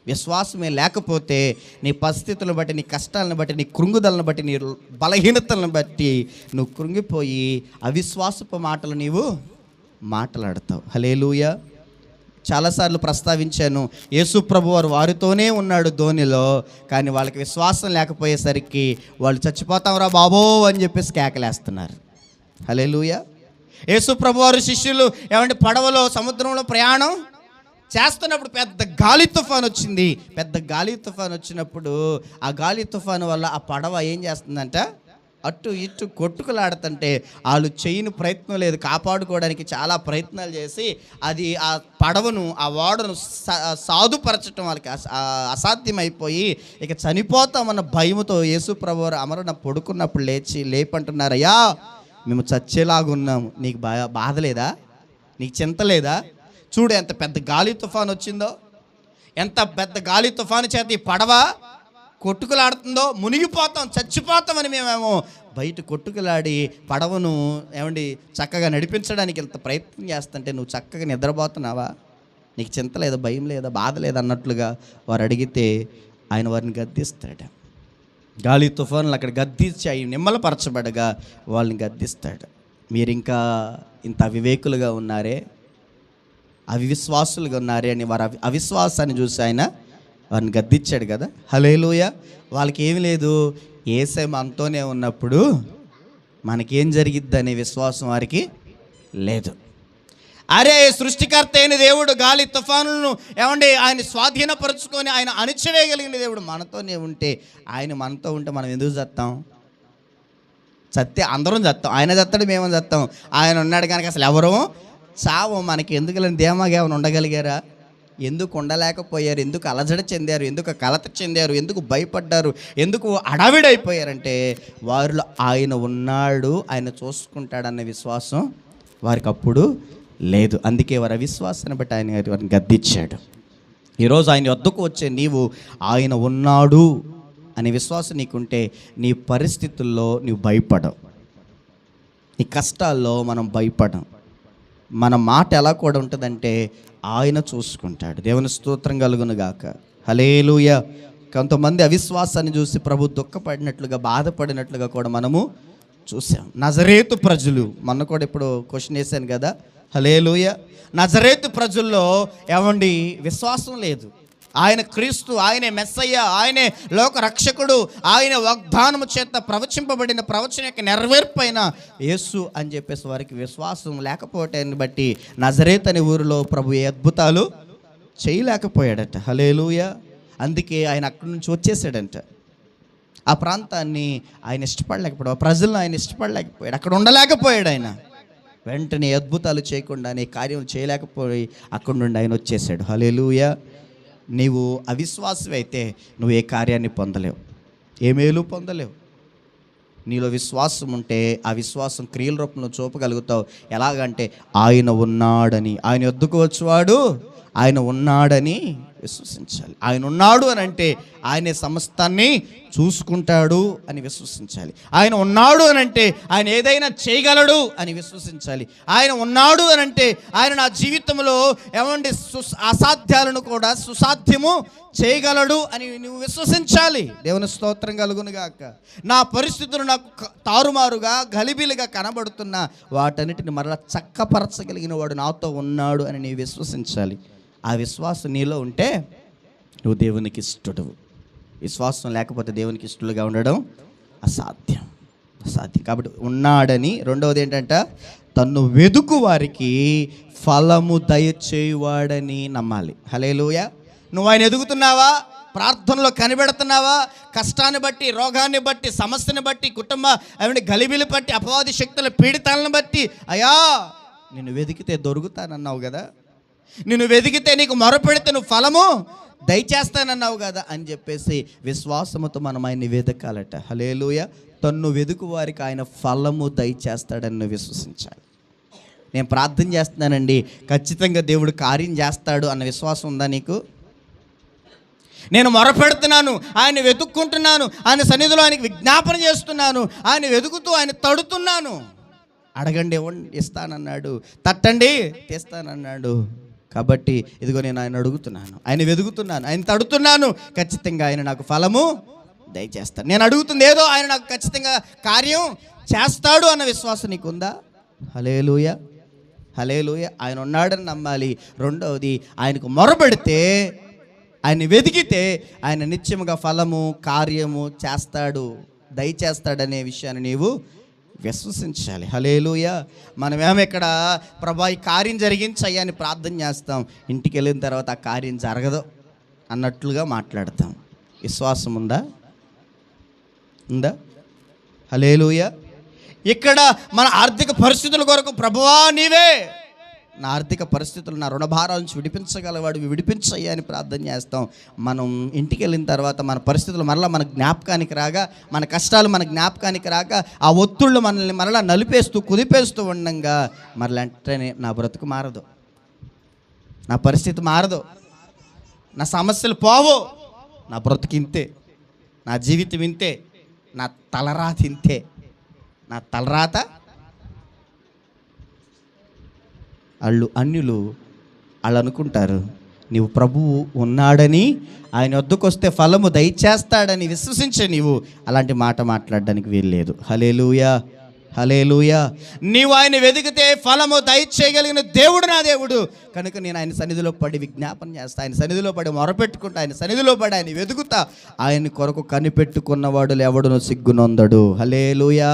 విశ్వాసమే లేకపోతే నీ పరిస్థితులను బట్టి, నీ కష్టాలను బట్టి, నీ కృంగుదలను బట్టి, నీ బలహీనతలను బట్టి నువ్వు కృంగిపోయి అవిశ్వాసపు మాటలు నీవు మాట్లాడతావు. హల్లెలూయా. చాలాసార్లు ప్రస్తావించాను, యేసు ప్రభువారు వారితోనే ఉన్నాడు ధోనిలో, కానీ వాళ్ళకి విశ్వాసం లేకపోయేసరికి వాళ్ళు చచ్చిపోతాంరా బాబో అని చెప్పేసి కేకలేస్తున్నారు. హల్లెలూయా. యేసు ప్రభువారు శిష్యులు ఏమంటే పడవలో సముద్రంలో ప్రయాణం చేస్తున్నప్పుడు పెద్ద గాలి తుఫాను వచ్చింది. పెద్ద గాలి తుఫాను వచ్చినప్పుడు ఆ గాలి తుఫాను వల్ల ఆ పడవ ఏం చేస్తుందంట, అటు ఇటు కొట్టుకులాడుతుంటే వాళ్ళు చేయని ప్రయత్నం లేదు, కాపాడుకోవడానికి చాలా ప్రయత్నాలు చేసి అది ఆ పడవను, ఆ ఓడను సాధుపరచడం వాళ్ళకి అసాధ్యమైపోయి ఇక చనిపోతామన్న భయముతో యేసు ప్రభువారు అమరణ పడుకున్నప్పుడు లేపంటున్నారు, అయ్యా మేము చచ్చేలాగున్నాము, నీకు బాధ లేదా, నీకు చింత లేదా? చూడు ఎంత పెద్ద గాలి తుఫాను వచ్చిందో, ఎంత పెద్ద గాలి తుఫాను చేత ఈ పడవ కొట్టుకులాడుతుందో, మునిగిపోతాం, చచ్చిపోతామని మేమేమో బయట కొట్టుకులాడి పడవను ఏమండి చక్కగా నడిపించడానికి ఎంత ప్రయత్నం చేస్తుంటే నువ్వు చక్కగా నిద్రపోతున్నావా, నీకు చింత లేదా, భయం లేదా, బాధ లేదా అన్నట్లుగా వారు అడిగితే ఆయన వారిని గద్దిస్తాడు. గాలి తుఫానులు అక్కడ గద్దించి అవి నిమ్మలపరచబడగా వాళ్ళని గద్దిస్తాడు. మీరు ఇంకా ఇంత అవివేకులుగా ఉన్నారే, అవిశ్వాసులుగా ఉన్నారే అని వారు అవిశ్వాసాన్ని చూసి ఆయన వారిని గద్దించాడు కదా. హల్లెలూయా. వాళ్ళకి ఏమి లేదు, యేసే మనతోనే ఉన్నప్పుడు మనకేం జరిగిద్ది అనే విశ్వాసం వారికి లేదు. అరే, సృష్టికర్త అయిన దేవుడు గాలి తుఫానులను ఏమండి ఆయన స్వాధీనపరుచుకొని ఆయన అణిచివేయగలిగిన దేవుడు మనతోనే ఉంటే, ఆయన మనతో ఉంటే మనం ఎందుకు చస్తాం? చస్తే అందరం చస్తాం. ఆయన చస్తాడు, మేము చస్తాం. ఆయన ఉన్నాడు కనుక అసలు ఎవరూ చావు. మనకి ఎందుకు ధీమాగా ఏమైనా ఉండగలిగారా? ఎందుకు ఉండలేకపోయారు? ఎందుకు అలజడి చెందారు? ఎందుకు కలత చెందారు? ఎందుకు భయపడ్డారు? ఎందుకు అడవిడైపోయారంటే వారిలో ఆయన ఉన్నాడు, ఆయన చూసుకుంటాడన్న విశ్వాసం వారికి అప్పుడు లేదు. అందుకే వారి అవిశ్వాసాన్ని బట్టి ఆయన వారిని గద్దించాడు. ఈరోజు ఆయన వద్దకు వచ్చే నీవు ఆయన ఉన్నాడు అనే విశ్వాసం నీకుంటే నీ పరిస్థితుల్లో నీవు భయపడవు, నీ కష్టాల్లో మనం భయపడం. మన మాట ఎలా కూడా ఉంటుందంటే ఆయన చూసుకుంటాడు. దేవుని స్తోత్రం కలుగును గాక. హల్లెలూయా. కొంతమంది అవిశ్వాసాన్ని చూసి ప్రభు దుఃఖపడినట్లుగా బాధపడినట్లుగా కూడా మనము చూసాం. నజరేతు ప్రజలు, మొన్న కూడా ఇప్పుడు క్వశ్చన్ వేశాను కదా. హల్లెలూయా. నజరేతు ప్రజల్లో ఏమండి విశ్వాసం లేదు. ఆయన క్రీస్తు, ఆయనే మెస్సయ్య, ఆయనే లోక రక్షకుడు, ఆయన వాగ్దానము చేత ప్రవచింపబడిన ప్రవచన యొక్క నెరవేర్పైన యేసు అని చెప్పేసి వారికి విశ్వాసం లేకపోవటాన్ని బట్టి నజరేతు అనే ఊరిలో ప్రభు ఏ అద్భుతాలు చేయలేకపోయాడట. హల్లెలూయా. అందుకే ఆయన అక్కడి నుంచి వచ్చేసాడంట. ఆ ప్రాంతాన్ని ఆయన ఇష్టపడలేకపోయాడు, ఆ ప్రజలను ఆయన ఇష్టపడలేకపోయాడు, అక్కడ ఉండలేకపోయాడు. ఆయన వెంటనే అద్భుతాలు చేయకుండానే కార్యం చేయలేకపోయి అక్కడి నుండి ఆయన వచ్చేసాడు. హల్లెలూయా. నీవు అవిశ్వాసం అయితే నువ్వు ఏ కార్యాన్ని పొందలేవు, ఏ మేలు పొందలేవు. నీలో విశ్వాసం ఉంటే ఆ విశ్వాసం క్రియల రూపంలో చూపగలుగుతావు. ఎలాగంటే ఆయన ఉన్నాడని, ఆయన వద్దకు వచ్చేవాడు ఆయన ఉన్నాడని విశ్వసించాలి. ఆయన ఉన్నాడు అని అంటే ఆయనే సమస్తాన్ని చూసుకుంటాడు అని విశ్వసించాలి. ఆయన ఉన్నాడు అని అంటే ఆయన ఏదైనా చేయగలడు అని విశ్వసించాలి. ఆయన ఉన్నాడు అని అంటే ఆయన నా జీవితంలో ఏమండి అసాధ్యాలను కూడా సుసాధ్యము చేయగలడు అని నువ్వు విశ్వసించాలి. దేవుని స్తోత్రం కలుగును గాక. నా పరిస్థితులు నాకు తారుమారుగా గలిబిలిగా కనబడుతున్న వాటన్నిటిని మరలా చక్కపరచగలిగిన వాడు నాతో ఉన్నాడు అని నీవు విశ్వసించాలి. ఆ విశ్వాసం నీలో ఉంటే నువ్వు దేవునికి ఇష్టడువు. విశ్వాసం లేకపోతే దేవునికి ఇష్టలుగా ఉండడం అసాధ్యం. కాబట్టి ఉన్నాడని. రెండవది ఏంటంటే తన్ను వెదుకు వారికి ఫలము దయచేయువాడని నమ్మాలి. హల్లెలూయా. నువ్వు ఆయన ఎదుగుతున్నావా? ప్రార్థనలో కనిపెడుతున్నావా? కష్టాన్ని బట్టి, రోగాన్ని బట్టి, సమస్యని బట్టి, కుటుంబ గలిబిలి బట్టి, అపవాది శక్తుల పీడితాలను బట్టి, అయ్యా నిన్ను వెతికితే దొరుకుతానన్నావు కదా, నిన్ను వెతికితే నీకు మొరపెడితే నువ్వు ఫలము దయచేస్తానన్నావు కదా అని చెప్పేసి విశ్వాసముతో మనం ఆయన్ని వెతకాలట. హల్లెలూయా. తన్ను వెతుకు వారికి ఆయన ఫలము దయచేస్తాడని నువ్వు విశ్వసించాలి. నేను ప్రార్థన చేస్తున్నానండి, ఖచ్చితంగా దేవుడు కార్యం చేస్తాడు అన్న విశ్వాసం ఉందా నీకు? నేను మొరపెడుతున్నాను, ఆయన వెతుక్కుంటున్నాను, ఆయన సన్నిధిలో ఆయనకి విజ్ఞాపన చేస్తున్నాను, ఆయన వెతుకుతూ ఆయన తడుతున్నాను. అడగండి ఇస్తానన్నాడు, తట్టండి తెస్తానన్నాడు. కాబట్టి ఇదిగో నేను ఆయన అడుగుతున్నాను, ఆయన వెతుకుతున్నాను, ఆయన తడుతున్నాను. ఖచ్చితంగా ఆయన నాకు ఫలము దయచేస్తాడు. నేను అడుగుతుంది ఏదో ఆయన నాకు ఖచ్చితంగా కార్యం చేస్తాడు అన్న విశ్వాసం నీకుందా? హల్లెలూయా. హల్లెలూయా. ఆయన ఉన్నాడని నమ్మాలి. రెండవది ఆయనకు మొరపెడితే, ఆయన వెతికితే ఆయన నిత్యముగా ఫలము కార్యము చేస్తాడు, దయచేస్తాడనే విషయాన్ని నీవు విశ్వసించాలి. హల్లెలూయా. మనమేమో ఇక్కడ ప్రభా ఈ కార్యం జరిగించయ్యా అని ప్రార్థన చేస్తాం, ఇంటికి వెళ్ళిన తర్వాత ఆ కార్యం జరగదు అన్నట్లుగా మాట్లాడతాం. విశ్వాసం ఉందా? ఉందా? హల్లెలూయా. ఇక్కడ మన ఆర్థిక పరిస్థితుల కొరకు ప్రభువా నీవే నా ఆర్థిక పరిస్థితులు, నా రుణభారాల నుంచి విడిపించగలవాడు, విడిపించయ్యా అని ప్రార్థన చేస్తాం. మనం ఇంటికి వెళ్ళిన తర్వాత మన పరిస్థితులు మరలా మన జ్ఞాపకానికి రాగా, మన కష్టాలు మన జ్ఞాపకానికి రాక, ఆ ఒత్తిళ్ళు మనల్ని మరలా నలిపేస్తూ కుదిపేస్తూ ఉండగా మరలా వెంటనే నా బ్రతుకు మారదు, నా పరిస్థితి మారదు, నా సమస్యలు పోవు, నా బ్రతుకు ఇంతే, నా జీవితం ఇంతే, నా తలరాత ఇంతే, నా తలరాత. అన్యులు వాళ్ళు అనుకుంటారు నీవు ప్రభువు ఉన్నాడని, ఆయన వద్దకు వస్తే ఫలము దయచేస్తాడని విశ్వసించే నీవు అలాంటి మాట మాట్లాడడానికి వీల్లేదు. హల్లెలూయా. హల్లెలూయా. నీవు ఆయన వెతికితే ఫలము దయచేయగలిగిన దేవుడు నా దేవుడు కనుక నేను ఆయన సన్నిధిలో పడి విజ్ఞాపన చేస్తా, ఆయన సన్నిధిలో పడి మొరపెట్టుకుంటా, ఆయన సన్నిధిలో పడి ఆయన వెతుకుతా. ఆయన కొరకు కనిపెట్టుకున్నవాడు ఎవడును సిగ్గునొందడు. హల్లెలూయా,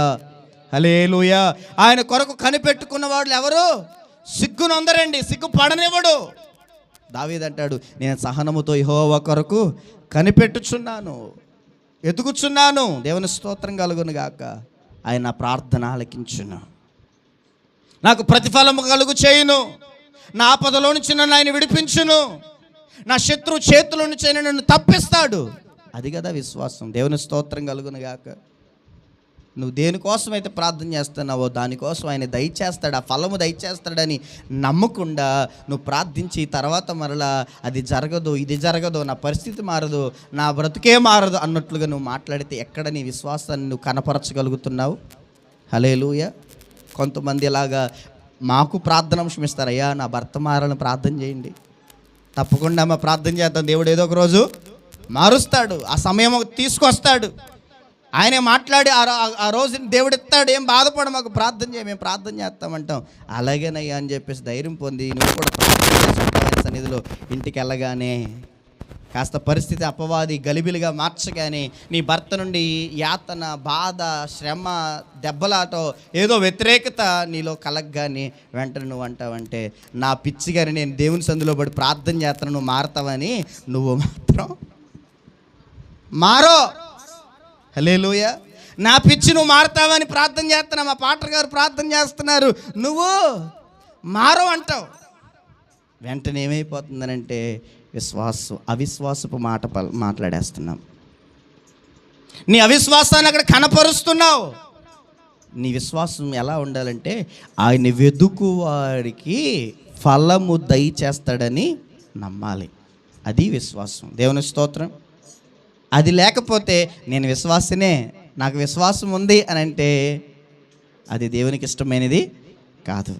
హల్లెలూయా. ఆయన కొరకు కనిపెట్టుకున్నవాడు ఎవరు సిగ్గునొందరండి, సిగ్గుపడనివ్వడు. దావీదు అంటాడు, నేను సహనముతో యెహోవా కొరకు కనిపెట్టుచున్నాను, ఎతుకుచున్నాను. దేవుని స్తోత్రం కలుగును గాక. ఆయన ప్రార్థన ఆలకించును, నాకు ప్రతిఫలము కలుగు చేయును, నా ఆపదలో నుంచి నన్ను ఆయన విడిపించును, నా శత్రువు చేతుల నుంచి ఆయన నన్ను తప్పిస్తాడు. అది కదా విశ్వాసం. దేవుని స్తోత్రం కలుగును గాక. నువ్వు దేనికోసం అయితే ప్రార్థన చేస్తున్నావో దానికోసం ఆయన దయచేస్తాడు, ఆ ఫలము దయచేస్తాడని నమ్మకుండా నువ్వు ప్రార్థించి తర్వాత మరలా అది జరగదు, ఇది జరగదు, నా పరిస్థితి మారదు, నా బ్రతుకే మారదు అన్నట్లుగా నువ్వు మాట్లాడితే ఎక్కడ నీ విశ్వాసాన్ని నువ్వు కనపరచగలుగుతున్నావు? హల్లెలూయా. కొంతమంది ఇలాగా మాకు ప్రార్థన అంశం ఇస్తారు, అయ్యా నా భర్త మారాలని ప్రార్థన చేయండి. తప్పకుండా మా ప్రార్థన చేద్దాం, దేవుడు ఏదో ఒక రోజు మారుస్తాడు, ఆ సమయం తీసుకొస్తాడు, ఆయనే మాట్లాడి ఆ రోజుని దేవుడు ఇస్తాడు, ఏం బాధపడ, మాకు ప్రార్థన చేయ, మేము ప్రార్థన చేస్తామంటాం. అలాగేనయ్యా అని చెప్పేసి ధైర్యం పొంది నువ్వు కూడా ప్రార్థన చేసుకుంటావు సన్నిధిలో. ఇంటికి వెళ్ళగానే కాస్త పరిస్థితి అపవాది గలిబిలిగా మార్చగానే నీ భర్త నుండి యాతన, బాధ, శ్రమ, దెబ్బలాటో ఏదో వ్యతిరేకత నీలో కలగగానే వెంటనే నువ్వు అంటావంటే, నా పిచ్చి గాని నేను దేవుని సందులో పడి ప్రార్థన చేస్తాను, నువ్వు మారతావని. నువ్వు మాత్రం మారో. హల్లెలూయా. నా పిచ్చి నువ్వు మారుతావని ప్రార్థన చేస్తున్నా, మా పాటర్ గారు ప్రార్థన చేస్తున్నారు, నువ్వు మారో అంటావు. వెంటనే ఏమైపోతుందనంటే అవిశ్వాసపు మాట్లాడేస్తున్నాం. నీ అవిశ్వాసాన్ని అక్కడ కనపరుస్తున్నావు. నీ విశ్వాసం ఎలా ఉండాలంటే ఆయన వెదుకువారికి ఫలము దయచేస్తాడని నమ్మాలి. అది విశ్వాసం. దేవుని స్తోత్రం. అది లేకపోతే నేను విశ్వాసనే, నాకు విశ్వాసం ఉంది అని అంటే అది దేవునికి ఇష్టమైనది కాదు.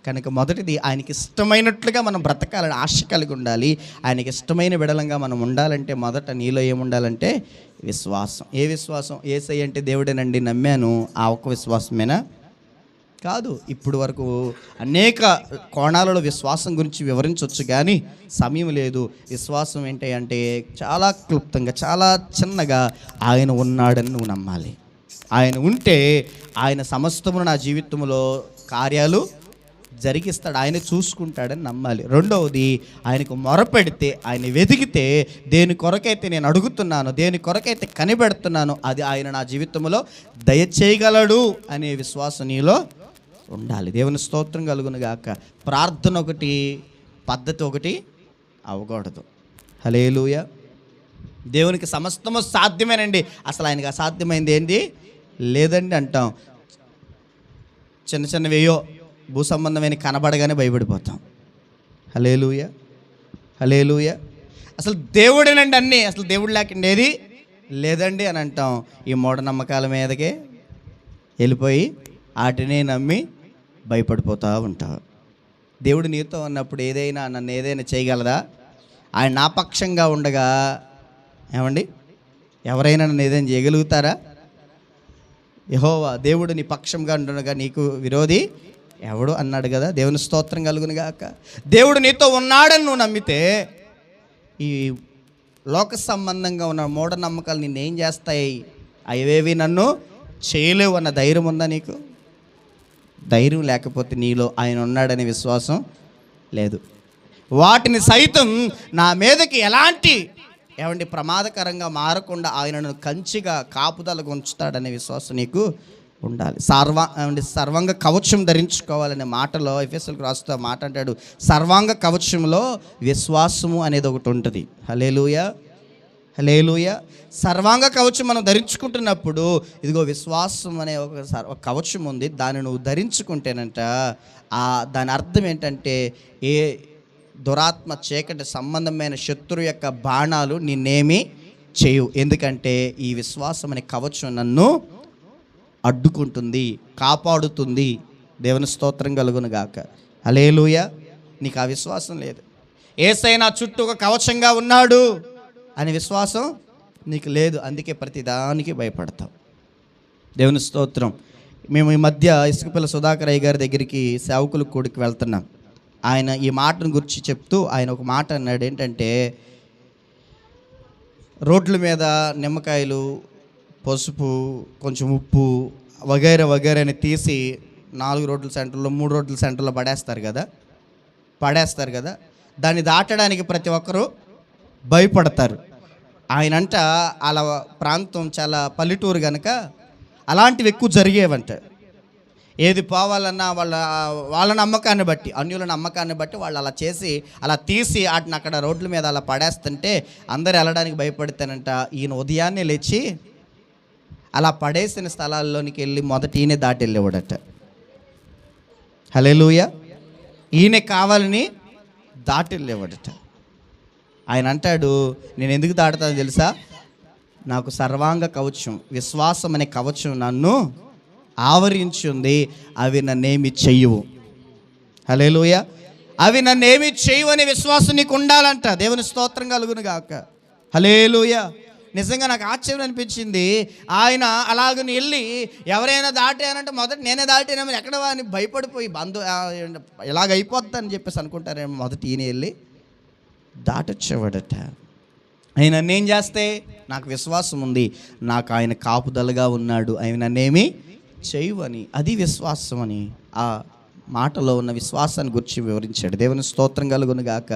కనుక మొదటిది ఆయనకి ఇష్టమైనట్లుగా మనం బ్రతకాలని ఆశ కలిగి ఉండాలి. ఆయనకి ఇష్టమైన విడలంగా మనం ఉండాలంటే మొదట నీలో ఏముండాలంటే విశ్వాసం. ఏ విశ్వాసం? యేసయ్య అంటే దేవుడేనండి నమ్మాను, ఆ ఒక్క విశ్వాసమేనా? కాదు. ఇప్పుడు వరకు అనేక కోణాలలో విశ్వాసం గురించి వివరించవచ్చు, కానీ సమయం లేదు. విశ్వాసం ఏంటి అంటే చాలా క్లుప్తంగా, చాలా చిన్నగా ఆయన ఉన్నాడని నువ్వు నమ్మాలి. ఆయన ఉంటే ఆయన సమస్తమును నా జీవితంలో కార్యాలు జరిగిస్తాడు, ఆయన చూసుకుంటాడని నమ్మాలి. రెండవది, ఆయనకు మొరపెడితే, ఆయన వెతికితే, దేని కొరకైతే నేను అడుగుతున్నాను, దేని కొరకైతే కనిపెడుతున్నాను అది ఆయన నా జీవితంలో దయచేయగలడు అనే విశ్వాసం నీలో ఉండాలి. దేవుని స్తోత్రం కలుగును గాక. ప్రార్థన ఒకటి, పద్ధతి ఒకటి అవ్వకూడదు. హల్లెలూయా. దేవునికి సమస్తము సాధ్యమేనండి, అసలు ఆయనకి అసాధ్యమైంది ఏంటి లేదండి అంటాం. చిన్న చిన్నవేయో భూ సంబంధమైన కనబడగానే భయపడిపోతాం. హల్లెలూయా, హల్లెలూయా. అసలు దేవుడేనండి అన్నీ, అసలు దేవుడు లేకుండా ఏది లేదండి అని అంటాం. ఈ మూఢనమ్మకాల మీదకే వెళ్ళిపోయి వాటినే నమ్మి భయపడిపోతూ ఉంటావు. దేవుడు నీతో ఉన్నప్పుడు నన్ను ఏదైనా చేయగలదా? ఆయన నా పక్షంగా ఉండగా ఏమండి ఎవరైనా నన్ను ఏదైనా చేయగలుగుతారా? యెహోవా దేవుడు నీ పక్షంగా ఉండగా నీకు విరోధి ఎవడు అన్నాడు కదా. దేవుని స్తోత్రం కలుగును గాక. దేవుడు నీతో ఉన్నాడని నువ్వు నమ్మితే ఈ లోక సంబంధంగా ఉన్న మూఢనమ్మకాలు నిన్నేం చేస్తాయి? అవేవి నన్ను చేయలేవు అన్న ధైర్యం ఉందా నీకు? ధైర్యం లేకపోతే నీలో ఆయన ఉన్నాడనే విశ్వాసం లేదు. వాటిని సైతం నా మీదకి ఎలాంటి ప్రమాదకరంగా మారకుండా ఆయనను కంచిగా కాపుదలకు ఉంచుతాడనే విశ్వాసం నీకు ఉండాలి. సర్వాంగ కవచం ధరించుకోవాలనే మాటలో ఎఫెసీయులకు రాస్తూ మాట అంటాడు, సర్వాంగ కవచంలో విశ్వాసము అనేది ఒకటి ఉంటుంది. హల్లెలూయా, హల్లెలూయా. సర్వాంగ కవచం మనం ధరించుకుంటున్నప్పుడు ఇదిగో విశ్వాసం అనే ఒక కవచం ఉంది, దాన్ని నువ్వు ధరించుకుంటేనంట దాని అర్థం ఏంటంటే ఏ దురాత్మ చీకటి సంబంధమైన శత్రు యొక్క బాణాలు నిన్నేమి చేయు. ఎందుకంటే ఈ విశ్వాసం అనే కవచం నన్ను అడ్డుకుంటుంది, కాపాడుతుంది. దేవుని స్తోత్రం కలుగును గాక. హల్లెలూయా. నీకు ఆ విశ్వాసం లేదు. యేసయ్య నా చుట్టూ ఒక కవచంగా ఉన్నాడు అనే విశ్వాసం నీకు లేదు, అందుకే ప్రతిదానికి భయపడతావు. దేవుని స్తోత్రం. మేము ఈ మధ్య ఇసుకపల్లి సుధాకర్ అయ్య గారి దగ్గరికి సేవకుల కూడికి వెళ్తున్నాం. ఆయన ఈ మాటను గురించి చెప్తూ ఆయన ఒక మాట అన్నాడు. ఏంటంటే, రోడ్ల మీద నిమ్మకాయలు, పసుపు, కొంచెం ఉప్పు వగైరా వగైరాని తీసి 4 రోడ్ల సెంటర్లో 3 రోడ్ల సెంటర్లో పడేస్తారు కదా. దాన్ని దాటడానికి ప్రతి ఒక్కరూ భయపడతారు. ఆయనంట అలా ప్రాంతం చాలా పల్లెటూరు కనుక అలాంటివి ఎక్కువ జరిగేవంట. ఏది పోవాలన్నా వాళ్ళ నమ్మకాన్ని బట్టి, అన్యుల నమ్మకాన్ని బట్టి వాళ్ళు అలా చేసి అలా తీసి వాటిని అక్కడ రోడ్ల మీద అలా పడేస్తుంటే అందరు వెళ్ళడానికి భయపడతానంట. ఈయన ఉదయాన్నే లేచి అలా పడేసిన స్థలాల్లోనికి వెళ్ళి మొదట ఈయనే దాటి వెళ్ళేవాడట. హల్లెలూయా. ఈయనే కావాలని దాటి వెళ్ళేవాడట. ఆయన అంటాడు, నేను ఎందుకు దాటుతానో తెలుసా? నాకు సర్వాంగ కవచం, విశ్వాసం అనే కవచం నన్ను ఆవరించి ఉంది. అవి నన్నేమి చెయ్యవు. హల్లెలూయా. అవి నన్నేమి చెయ్యవు అనే విశ్వాసం నీకు ఉండాలంట. దేవుని స్తోత్రం కలుగును గాక. హల్లెలూయా. నిజంగా నాకు ఆశ్చర్యం అనిపించింది. ఆయన అలాగని వెళ్ళి ఎవరైనా దాటానంటే మొదట నేనే దాటానేమో ఎక్కడ అని భయపడిపోయి ఇలాగ అయిపోద్దని చెప్పేసి అనుకుంటారేమో. మొదట ఈయన వెళ్ళి దాటొచ్చేవాడట. ఆయన నన్నేం చేస్తే, నాకు విశ్వాసం ఉంది, నాకు ఆయన కాపుదలగా ఉన్నాడు, ఆయన నన్నేమి చేయవని, అది విశ్వాసం అని ఆ మాటలో ఉన్న విశ్వాసాన్ని గురించి వివరించాడు. దేవుని స్తోత్రం కలుగును గాక.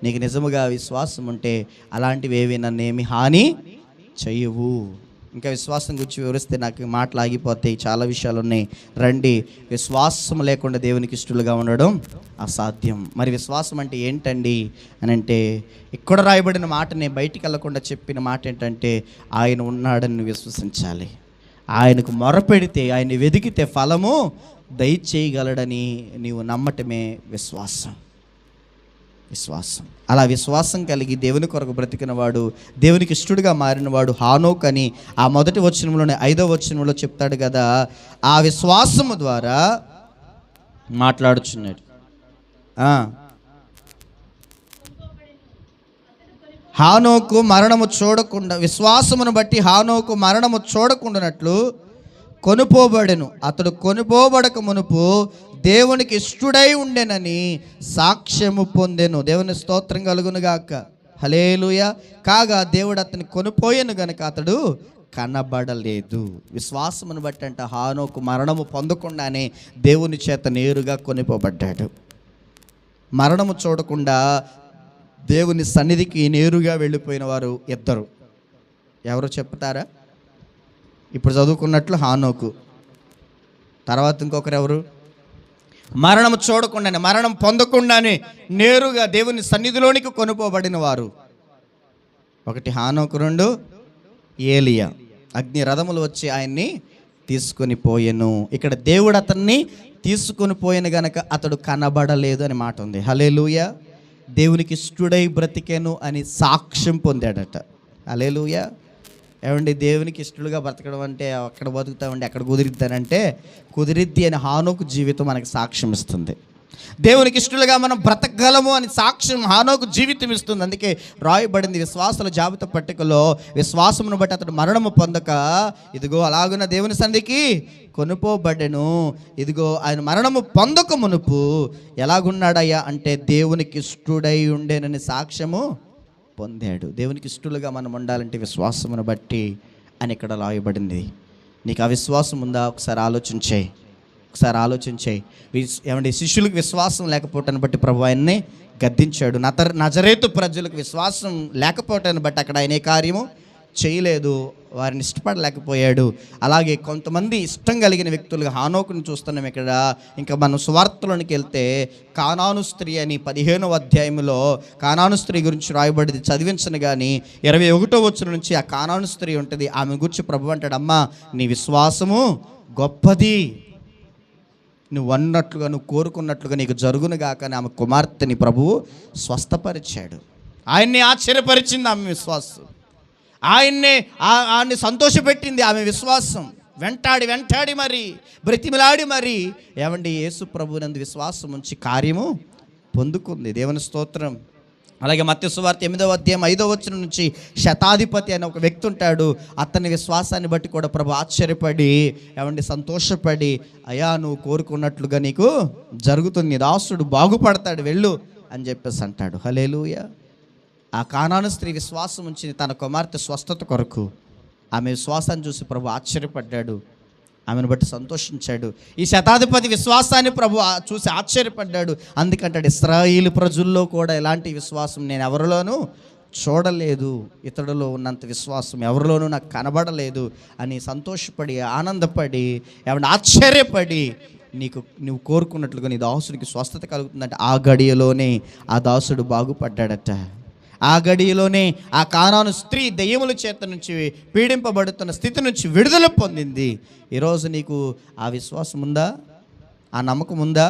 నీకు నిజముగా విశ్వాసం ఉంటే అలాంటివి ఏవి నన్నేమి హాని చెయ్యవు. ఇంకా విశ్వాసం గురించి వివరిస్తే నాకు మాటలు ఆగిపోతాయి, చాలా విషయాలు ఉన్నాయి. రండి. విశ్వాసం లేకుండా దేవునికి ఇష్టలుగా ఉండడం అసాధ్యం. మరి విశ్వాసం అంటే ఏంటండి అని అంటే, ఇక్కడ రాయబడిన మాటని బయటికి వెళ్ళకుండా చెప్పిన మాట ఏంటంటే, ఆయన ఉన్నాడని విశ్వసించాలి. ఆయనకు మొరపెడితే, ఆయన వెదికితే ఫలము దయచేయగలడని నీవు నమ్మటమే విశ్వాసం. అలా విశ్వాసం కలిగి దేవుని కొరకు బ్రతికిన వాడు, దేవునికి ఇష్టడుగా మారినవాడు హానోక్ అని ఆ మొదటి వచనంలోనే 5వ వచనంలో చెప్తాడు కదా. ఆ విశ్వాసము ద్వారా మాట్లాడుచున్నాడు. హానోకు మరణము చూడకుండా, విశ్వాసమును బట్టి హానోకు మరణము చూడకుండానట్లు కొనుపోబడెను. అతడు కొనుపోబడక మునుపు దేవునికి ఇష్టడై ఉండెనని సాక్ష్యము పొందెను. దేవుని స్తోత్రం కలుగును గాక. హల్లెలూయా. కాగా దేవుడు అతన్ని కొనుపోయెను గనుక అతడు కనబడలేదు. విశ్వాసమును బట్టి అంట హానోకు మరణము పొందకుండానే దేవుని చేత నేరుగా కొనుపోబడ్డాడు. మరణము చూడకుండా దేవుని సన్నిధికి నేరుగా వెళ్ళిపోయిన వారు ఇద్దరు. ఎవరు చెప్తారా? ఇప్పుడు చదువుకున్నట్లు హానోకు, తర్వాత ఇంకొకరు ఎవరు? మరణం చూడకుండానే, మరణం పొందకుండానే నేరుగా దేవుని సన్నిధిలోనికి కొనుపోబడిన వారు. ఒకటి హానోకు, 2 ఏలియా. అగ్ని రథములు వచ్చి ఆయన్ని తీసుకొని పోయెను. ఇక్కడ దేవుడు అతన్ని తీసుకొని పోయిన గనక అతడు కనబడలేదు అని మాట ఉంది. హల్లెలూయా. దేవునికి ఇష్టడై బ్రతికెను అని సాక్ష్యం పొందాడట. హల్లెలూయా. ఏమండి, దేవునికి ఇష్టలుగా బ్రతకడం అంటే అక్కడ బతుకుతామండి, అక్కడ కుదిరిద్దానంటే కుదిరిద్ది అని హానోకు జీవితం మనకు సాక్ష్యం ఇస్తుంది. దేవునికి ఇష్టలుగా మనం బ్రతకగలము అని సాక్ష్యం హానోకు జీవితం ఇస్తుంది. అందుకే రాయబడింది విశ్వాసుల జాబితా పట్టికలో, విశ్వాసమును బట్టి అతడు మరణము పొందక ఇదిగో అలాగున్న దేవుని సన్నిధికి కొనుపోబడెను. ఇదిగో ఆయన మరణము పొందక మునుపు ఎలాగున్నాడయ్యా అంటే దేవునికి ఇష్టడై ఉండేనని సాక్ష్యము పొందాడు. దేవునికి ఇష్టలుగా మనం ఉండాలంటే విశ్వాసమును బట్టి అని ఇక్కడ రాయబడింది. నీకు ఆ విశ్వాసం ఉందా? ఒకసారి ఆలోచించే. ఏమంటే శిష్యులకు విశ్వాసం లేకపోవటాన్ని బట్టి ప్రభు ఆయన్ని గద్దించాడు. నజరేతు ప్రజలకు విశ్వాసం లేకపోవటాన్ని బట్టి అక్కడ ఆయన ఏ కార్యము చేయలేదు, వారిని ఇష్టపడలేకపోయాడు. అలాగే కొంతమంది ఇష్టం కలిగిన వ్యక్తులుగా హానోకుని చూస్తున్నాం ఇక్కడ. ఇంకా మనం సువార్తలోనికి వెళ్తే కానాను స్త్రీ అని 15వ అధ్యాయంలో కానాను స్త్రీ గురించి రాయబడింది. చదివించను కానీ 21వ వచనం నుంచి ఆ కానాను స్త్రీ ఉంటుంది. ఆమె గురించి ప్రభు అంటాడు, అమ్మా నీ విశ్వాసము గొప్పది, నువ్వు అన్నట్లుగా నువ్వు కోరుకున్నట్లుగా నీకు జరుగునుగా. కానీ ఆమె కుమార్తెని ప్రభువు స్వస్థపరిచాడు. ఆయన్ని ఆశ్చర్యపరిచింది ఆమె విశ్వాసం. ఆయన్ని సంతోషపెట్టింది ఆమె విశ్వాసం. వెంటాడి మరి బ్రతిమిలాడి మరి ఏమండి యేసు ప్రభువునందు విశ్వాసం ఉంచి కార్యము పొందుకుంది. దేవుని స్తోత్రం. అలాగే మత్తయి సువార్త 8వ అధ్యాయం 5వ వచనం నుంచి శతాధిపతి అనే ఒక వ్యక్తి ఉంటాడు. అతని విశ్వాసాన్ని బట్టి కూడా ప్రభు ఆశ్చర్యపడి సంతోషపడి, అయ్యా నువ్వు కోరుకున్నట్లుగా నీకు జరుగుతుంది, నీ దాసుడు బాగుపడతాడు, వెళ్ళు అని చెప్పేసి అంటాడు. హల్లెలూయా. ఆ కానాను స్త్రీ విశ్వాసం ఉంచి తన కుమార్తె స్వస్థత కొరకు ఆమె విశ్వాసాన్ని చూసి ప్రభు ఆశ్చర్యపడ్డాడు, ఆమెను బట్టి సంతోషించాడు. ఈ శతాధిపతి విశ్వాసాన్ని ప్రభు చూసి ఆశ్చర్యపడ్డాడు. అందుకంటాడు, ఇశ్రాయేలు ప్రజల్లో కూడా ఎలాంటి విశ్వాసం నేను ఎవరిలోనూ చూడలేదు, ఇతడులో ఉన్నంత విశ్వాసం ఎవరిలోనూ నాకు కనబడలేదు అని సంతోషపడి ఆనందపడి ఆశ్చర్యపడి, నువ్వు కోరుకున్నట్లుగా నీ దాసుడికి స్వస్థత కలుగుతుందంటే ఆ గడియలోనే ఆ దాసుడు బాగుపడ్డాడట. ఆ గడియలోనే ఆ కానాను స్త్రీ దెయ్యముల చేత నుంచి పీడింపబడుతున్న స్థితి నుంచి విడుదల పొందింది. ఈరోజు నీకు ఆ విశ్వాసం ఉందా? ఆ నమ్మకం ఉందా?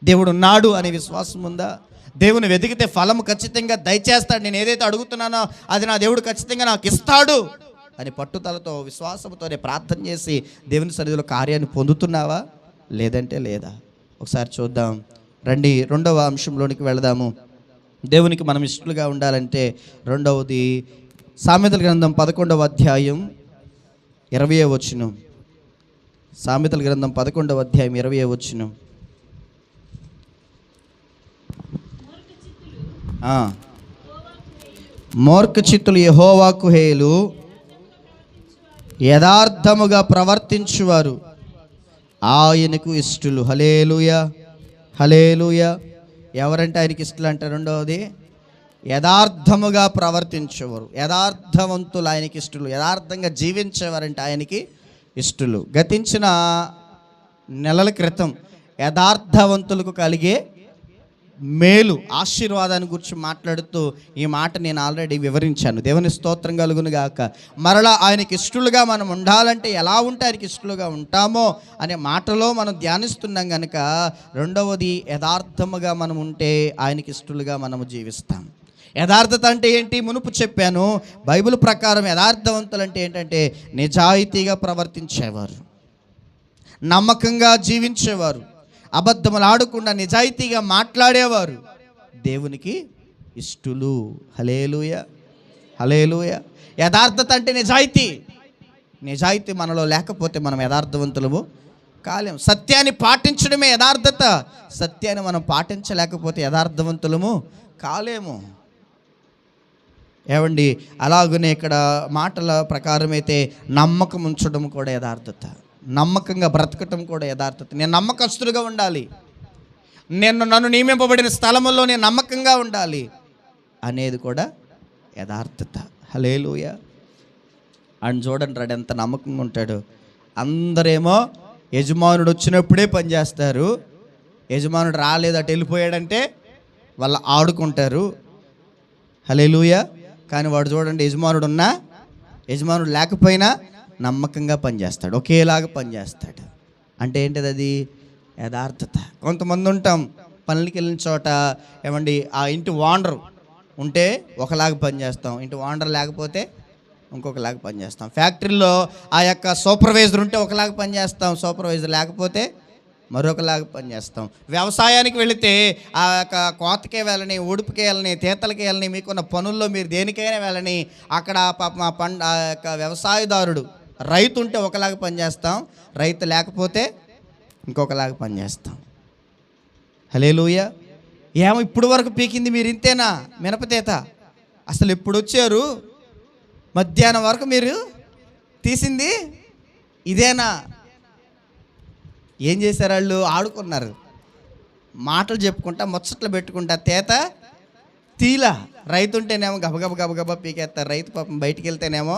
దేవుడు ఉన్నాడు అనే విశ్వాసం ఉందా? దేవుని వెతికితే ఫలము ఖచ్చితంగా దయచేస్తాడు, నేను ఏదైతే అడుగుతున్నానో అది నా దేవుడు ఖచ్చితంగా నాకు ఇస్తాడు అని పట్టుదలతో విశ్వాసంతోనే ప్రార్థన చేసి దేవుని సన్నిధిలో కార్యాన్ని పొందుతున్నావా? లేదంటే లేదా? ఒకసారి చూద్దాం రండి. 2వ అంశంలోనికి వెళదాము. దేవునికి మనం ఇష్టలుగా ఉండాలంటే రెండవది సామెతల గ్రంథం 11వ అధ్యాయం 20వ వచనం. సామెతల గ్రంథం 11వ అధ్యాయం 20వ వచనం. మూర్ఖచిత్తులు యెహోవాకు హేలు, యథార్థముగా ప్రవర్తించువారు ఆయనకు ఇష్టలు. హల్లెలూయా, హల్లెలూయా. ఎవరంటే ఆయనకి ఇష్టలు అంటే రెండవది యథార్థముగా ప్రవర్తించేవారు, యథార్థవంతులు ఆయనకి ఇష్టలు, యథార్థంగా జీవించేవారంటే ఆయనకి ఇష్టలు. గతించిన నెలల క్రితం యథార్థవంతులకు కలిగే మేలు ఆశీర్వాదాన్ని గురించి మాట్లాడుతూ ఈ మాట నేను ఆల్రెడీ వివరించాను. దేవుని స్తోత్రం కలుగును గాక. మరలా ఆయనకి ఇష్టలుగా మనం ఉండాలంటే ఎలా ఉంటే ఆయనకి ఇష్టలుగా ఉంటామో అనే మాటలో మనం ధ్యానిస్తున్నాం కనుక రెండవది యథార్థముగా మనం ఉంటే ఆయనకి ఇష్టలుగా మనము జీవిస్తాం. యథార్థత అంటే ఏంటి? మునుపు చెప్పాను. బైబిల్ ప్రకారం యథార్థవంతులు అంటే ఏంటంటే నిజాయితీగా ప్రవర్తించేవారు, నమ్మకంగా జీవించేవారు, అబద్ధములు ఆడకుండా నిజాయితీగా మాట్లాడేవారు దేవునికి ఇష్టలు. హల్లెలూయా, హల్లెలూయా. యథార్థత అంటే నిజాయితీ. నిజాయితీ మనలో లేకపోతే మనం యథార్థవంతులము కాలేము. సత్యాన్ని పాటించడమే యథార్థత. సత్యాన్ని మనం పాటించలేకపోతే యథార్థవంతులము కాలేము. అలాగనే ఇక్కడ మాటల ప్రకారం అయితే నమ్మకం ఉంచడం కూడా యథార్థత, నమ్మకంగా బ్రతకటం కూడా యథార్థత. నేను నమ్మకస్తులుగా ఉండాలి, నన్ను నియమింపబడిన స్థలములో నేను నమ్మకంగా ఉండాలి అనేది కూడా యథార్థత. హల్లెలూయా. ఆయన చూడండి రాడు ఎంత నమ్మకంగా ఉంటాడు. అందరేమో యజమానుడు వచ్చినప్పుడే పనిచేస్తారు, యజమానుడు రాలేదు అటు వెళ్ళిపోయాడంటే వాళ్ళు ఆడుకుంటారు. హల్లెలూయా. కానీ వాడు చూడండి, యజమానుడు లేకపోయినా నమ్మకంగా పనిచేస్తాడు, ఒకేలాగా పనిచేస్తాడు. అంటే ఏంటిది? అది యథార్థత. కొంతమంది ఉంటాం పనులకి వెళ్ళిన చోట ఆ ఇంటి ఓనరు ఉంటే ఒకలాగా పనిచేస్తాం, ఇంటి ఓనర్ లేకపోతే ఇంకొకలాగా పనిచేస్తాం. ఫ్యాక్టరీలో ఆ యొక్క సూపర్వైజర్ ఉంటే ఒకలాగా పనిచేస్తాం, సూపర్వైజర్ లేకపోతే మరొకలాగా పనిచేస్తాం. వ్యవసాయానికి వెళితే ఆ యొక్క కోతకే వెళ్ళని, ఉడుపుకే వెళ్ళని, తీతలకే వెళ్ళని, మీకున్న పనుల్లో మీరు దేనికైనా వెళ్ళని, అక్కడ ఆ యొక్క వ్యవసాయదారుడు రైతు ఉంటే ఒకలాగా పనిచేస్తాం, రైతు లేకపోతే ఇంకొకలాగా పనిచేస్తాం. హల్లెలూయా. ఇప్పుడు వరకు పీకింది మీరు ఇంతేనా? మినపతీత అసలు ఎప్పుడు వచ్చారు? మధ్యాహ్నం వరకు మీరు తీసింది ఇదేనా? ఏం చేశారు వాళ్ళు? ఆడుకున్నారు, మాటలు చెప్పుకుంటా, ముచ్చట్లు పెట్టుకుంటా. తేత తీలా. రైతు ఉంటేనేమో గబగబ పీకేస్తారు. రైతు పాపం బయటికి వెళ్తేనేమో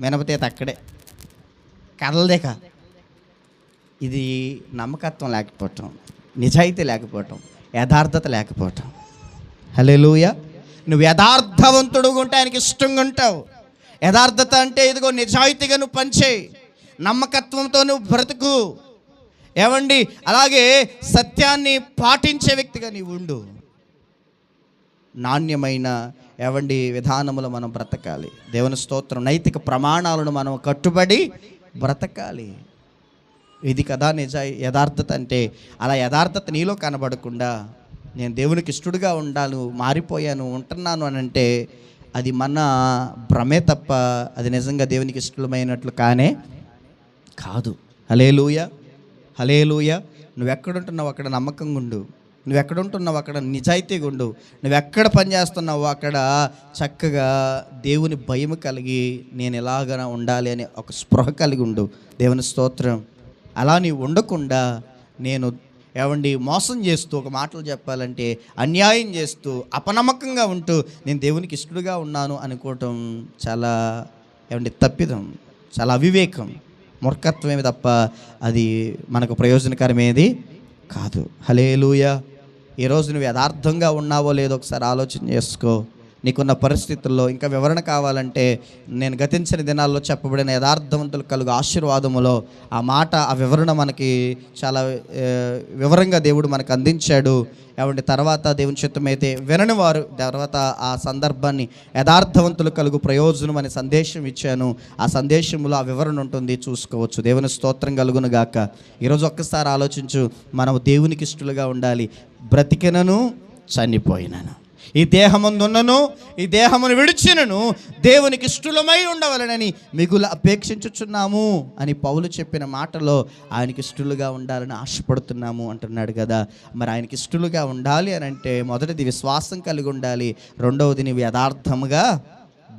మినపతీత అక్కడే కదలదేక. ఇది నమ్మకత్వం లేకపోవటం, నిజాయితీ లేకపోవటం, యథార్థత లేకపోవటం. హల్లెలూయా. నువ్వు యథార్థవంతుడు ఉంటే ఆయనకి ఇష్టంగా ఉంటావు. యథార్థత అంటే ఇదిగో నిజాయితీగా నువ్వు పనిచేయి, నమ్మకత్వంతో నువ్వు బ్రతుకు. అలాగే సత్యాన్ని పాటించే వ్యక్తిగా నీవు ఉండు. నాణ్యమైన విధానములు మనం బ్రతకాలి. దేవుని స్తోత్రం. నైతిక ప్రమాణాలను మనం కట్టుబడి బ్రతకాలి. ఇది కదా యథార్థత అంటే. అలా యథార్థత నీలో కనబడకుండా నేను దేవునికి ఇష్టడుగా ఉండాను, మారిపోయాను, ఉంటున్నాను అని అంటే అది మన భ్రమే తప్ప అది నిజంగా దేవునికి ఇష్టమైనట్లు కానే కాదు. హల్లెలూయా, హల్లెలూయా. నువ్వెక్కడుంటున్నావు అక్కడ నమ్మకంగా ఉండు. నువ్వెక్కడుంటున్నావు అక్కడ నిజాయితీగా ఉండు. నువ్వెక్కడ పని చేస్తున్నావు అక్కడ చక్కగా దేవుని భయం కలిగి నేను ఎలాగ ఉండాలి అనే ఒక స్పృహ కలిగి ఉండు. దేవుని స్తోత్రం. అలా నీవు ఉండకుండా నేను మోసం చేస్తూ, ఒక మాటలు చెప్పాలంటే అన్యాయం చేస్తూ, అపనమ్మకంగా ఉంటూ నేను దేవునికి ఇష్టడుగా ఉన్నాను అనుకోవటం చాలా తప్పిదం, చాలా అవివేకం, మూర్ఖత్వమే తప్ప అది మనకు ప్రయోజనకరమేది కాదు. హల్లెలూయా. ఈరోజు నువ్వు యథార్థంగా ఉన్నావో లేదో ఒకసారి ఆలోచన చేసుకో. నీకున్న పరిస్థితుల్లో ఇంకా వివరణ కావాలంటే నేను గతించిన దినాల్లో చెప్పబడిన యథార్థవంతులు కలుగు ఆశీర్వాదములో ఆ మాట, ఆ వివరణ మనకి చాలా వివరంగా దేవుడు మనకు అందించాడు. తర్వాత దేవుని చిత్తమైతే వినని వారు తర్వాత ఆ సందర్భాన్ని యథార్థవంతులు కలుగు ప్రయోజనం అనే సందేశం ఇచ్చాను. ఆ సందేశంలో ఆ వివరణ ఉంటుంది, చూసుకోవచ్చు. దేవుని స్తోత్రం కలుగును గాక. ఈరోజు ఒక్కసారి ఆలోచించు. మనం దేవునికి ఇష్టలుగా ఉండాలి. బ్రతికినను చనిపోయినను, ఈ దేహమందున్నను ఈ దేహమును విడిచినను దేవునికి ఇష్టలమై ఉండవలనని మిగులు అపేక్షించుచున్నాము అని పౌలు చెప్పిన మాటలో ఆయనకి ఇష్టలుగా ఉండాలని ఆశపడుతున్నాము అంటున్నాడు కదా. మరి ఆయనకి ఇష్టలుగా ఉండాలి అని అంటే మొదటిది విశ్వాసం కలిగి ఉండాలి. రెండవది నీవు యథార్థముగా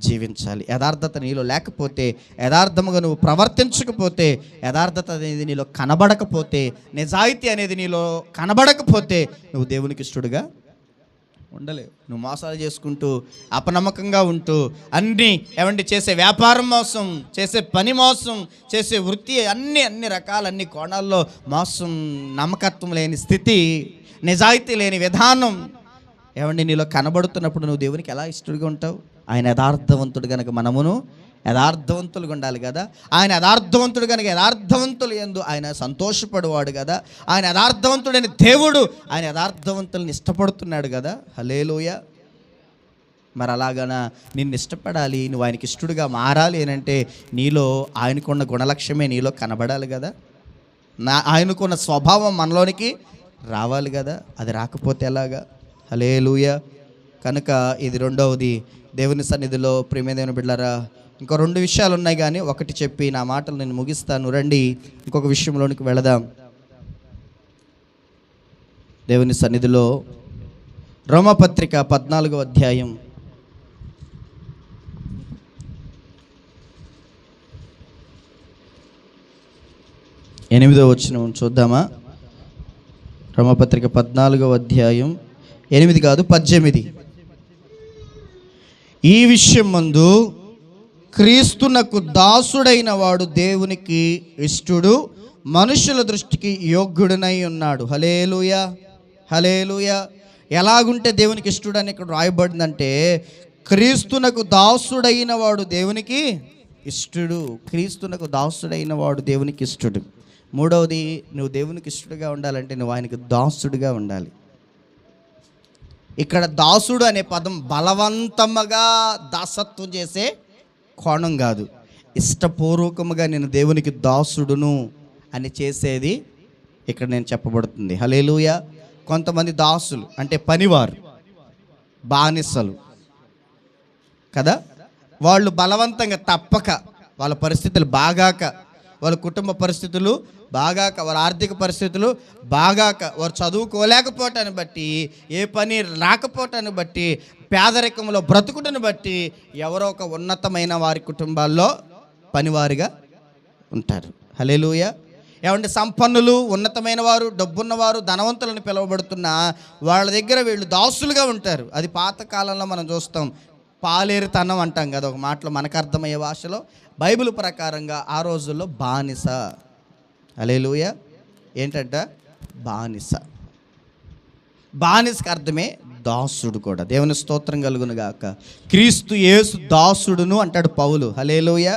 జీవించాలి. యథార్థత నీలో లేకపోతే, యథార్థముగా నువ్వు ప్రవర్తించకపోతే, యథార్థత అనేది నీలో కనబడకపోతే, నిజాయితీ అనేది నీలో కనబడకపోతే నువ్వు దేవునికి ఇష్టడుగా ఉండలేవు. నువ్వు మోసాలు చేసుకుంటూ, అపనమ్మకంగా ఉంటూ, అన్నీ చేసే వ్యాపారం మోసం, చేసే పని మోసం, చేసే వృత్తి అన్ని రకాల అన్ని కోణాల్లో మోసం, నమ్మకత్వం లేని స్థితి, నిజాయితీ లేని విధానం నీలో కనబడుతున్నప్పుడు నువ్వు దేవునికి ఎలా ఇష్టడుగా ఉంటావు? ఆయన యథార్థవంతుడు కనుక మనమును యథార్థవంతులుగా ఉండాలి కదా. ఆయన యథార్థవంతుడు కనుక యథార్థవంతులు యందు ఆయన సంతోషపడేవాడు కదా. ఆయన యథార్థవంతుడైన దేవుడు ఆయన యథార్థవంతుల్ని ఇష్టపడుతున్నాడు కదా. హల్లెలూయా. మరి అలాగన నిన్ను ఇష్టపడాలి, నువ్వు ఆయనకి ఇష్టడుగా మారాలి అని అంటే నీలో ఆయనకున్న గుణలక్ష్యమే నీలో కనబడాలి కదా. ఆయనకున్న స్వభావం మనలోనికి రావాలి కదా. అది రాకపోతే ఎలాగా? హల్లెలూయా. కనుక ఇది రెండవది. దేవుని సన్నిధిలో ప్రియమైన దేవుని బిడ్డలారా, ఇంకో 2 విషయాలు ఉన్నాయి, కానీ ఒకటి చెప్పి నా మాటలు నేను ముగిస్తాను. రండి ఇంకొక విషయంలోనికి వెళదాం. దేవుని సన్నిధిలో రోమపత్రిక 14వ అధ్యాయం 8వ వచనం చూద్దామా? రోమపత్రిక 14వ అధ్యాయం 8 కాదు 18. ఈ విషయం మందు క్రీస్తునకు దాసుడైన వాడు దేవునికి ఇష్టుడు, మనుషుల దృష్టికి యోగ్యుడనై ఉన్నాడు. హల్లెలూయా, హల్లెలూయా. ఎలాగుంటే దేవునికి ఇష్టుడు అని ఇక్కడ రాయబడిందంటే, క్రీస్తునకు దాసుడైన వాడు దేవునికి ఇష్టుడు. క్రీస్తునకు దాసుడైన వాడు దేవునికి ఇష్టుడు. మూడవది, నువ్వు దేవునికి ఇష్టుడుగా ఉండాలంటే నువ్వు ఆయనకు దాసుడుగా ఉండాలి. ఇక్కడ దాసుడు అనే పదం బలవంతముగా దాసత్వం చేసే కోణం కాదు. ఇష్టపూర్వకముగా నేను దేవునికి దాసుడును అని చేసేది ఇక్కడ నేను చెప్పబడుతుంది. హల్లెలూయా. కొంతమంది దాసులు అంటే పనివారు, బానిసలు కదా. వాళ్ళు బలవంతంగా తప్పక, వాళ్ళ పరిస్థితులు బాగాక, వాళ్ళ కుటుంబ పరిస్థితులు బాగాక, వాళ్ళ ఆర్థిక పరిస్థితులు బాగాక, వారు చదువుకోలేకపోవటాన్ని బట్టి, ఏ పని రాకపోవటాన్ని బట్టి, పేదరికంలో బ్రతుకుటను బట్టి ఎవరో ఒక ఉన్నతమైన వారి కుటుంబాల్లో పనివారిగా ఉంటారు. హల్లెలూయా. సంపన్నులు, ఉన్నతమైన వారు, డబ్బున్నవారు, ధనవంతులను పిలువబడుతున్న వాళ్ళ దగ్గర వీళ్ళు దాసులుగా ఉంటారు. అది పాతకాలంలో మనం చూస్తాం. పాలేరుతనం అంటాం కదా ఒక మాటలో, మనకు అర్థమయ్యే భాషలో. బైబిల్ ప్రకారంగా ఆ రోజుల్లో బానిస. హల్లెలూయా. ఏంటంట? బానిస. బానిసకి అర్థమే దాసుడు కూడా. దేవుని స్తోత్రం కలుగును గాక. క్రీస్తు యేసు దాసుడును అంటాడు పౌలు. హల్లెలూయా.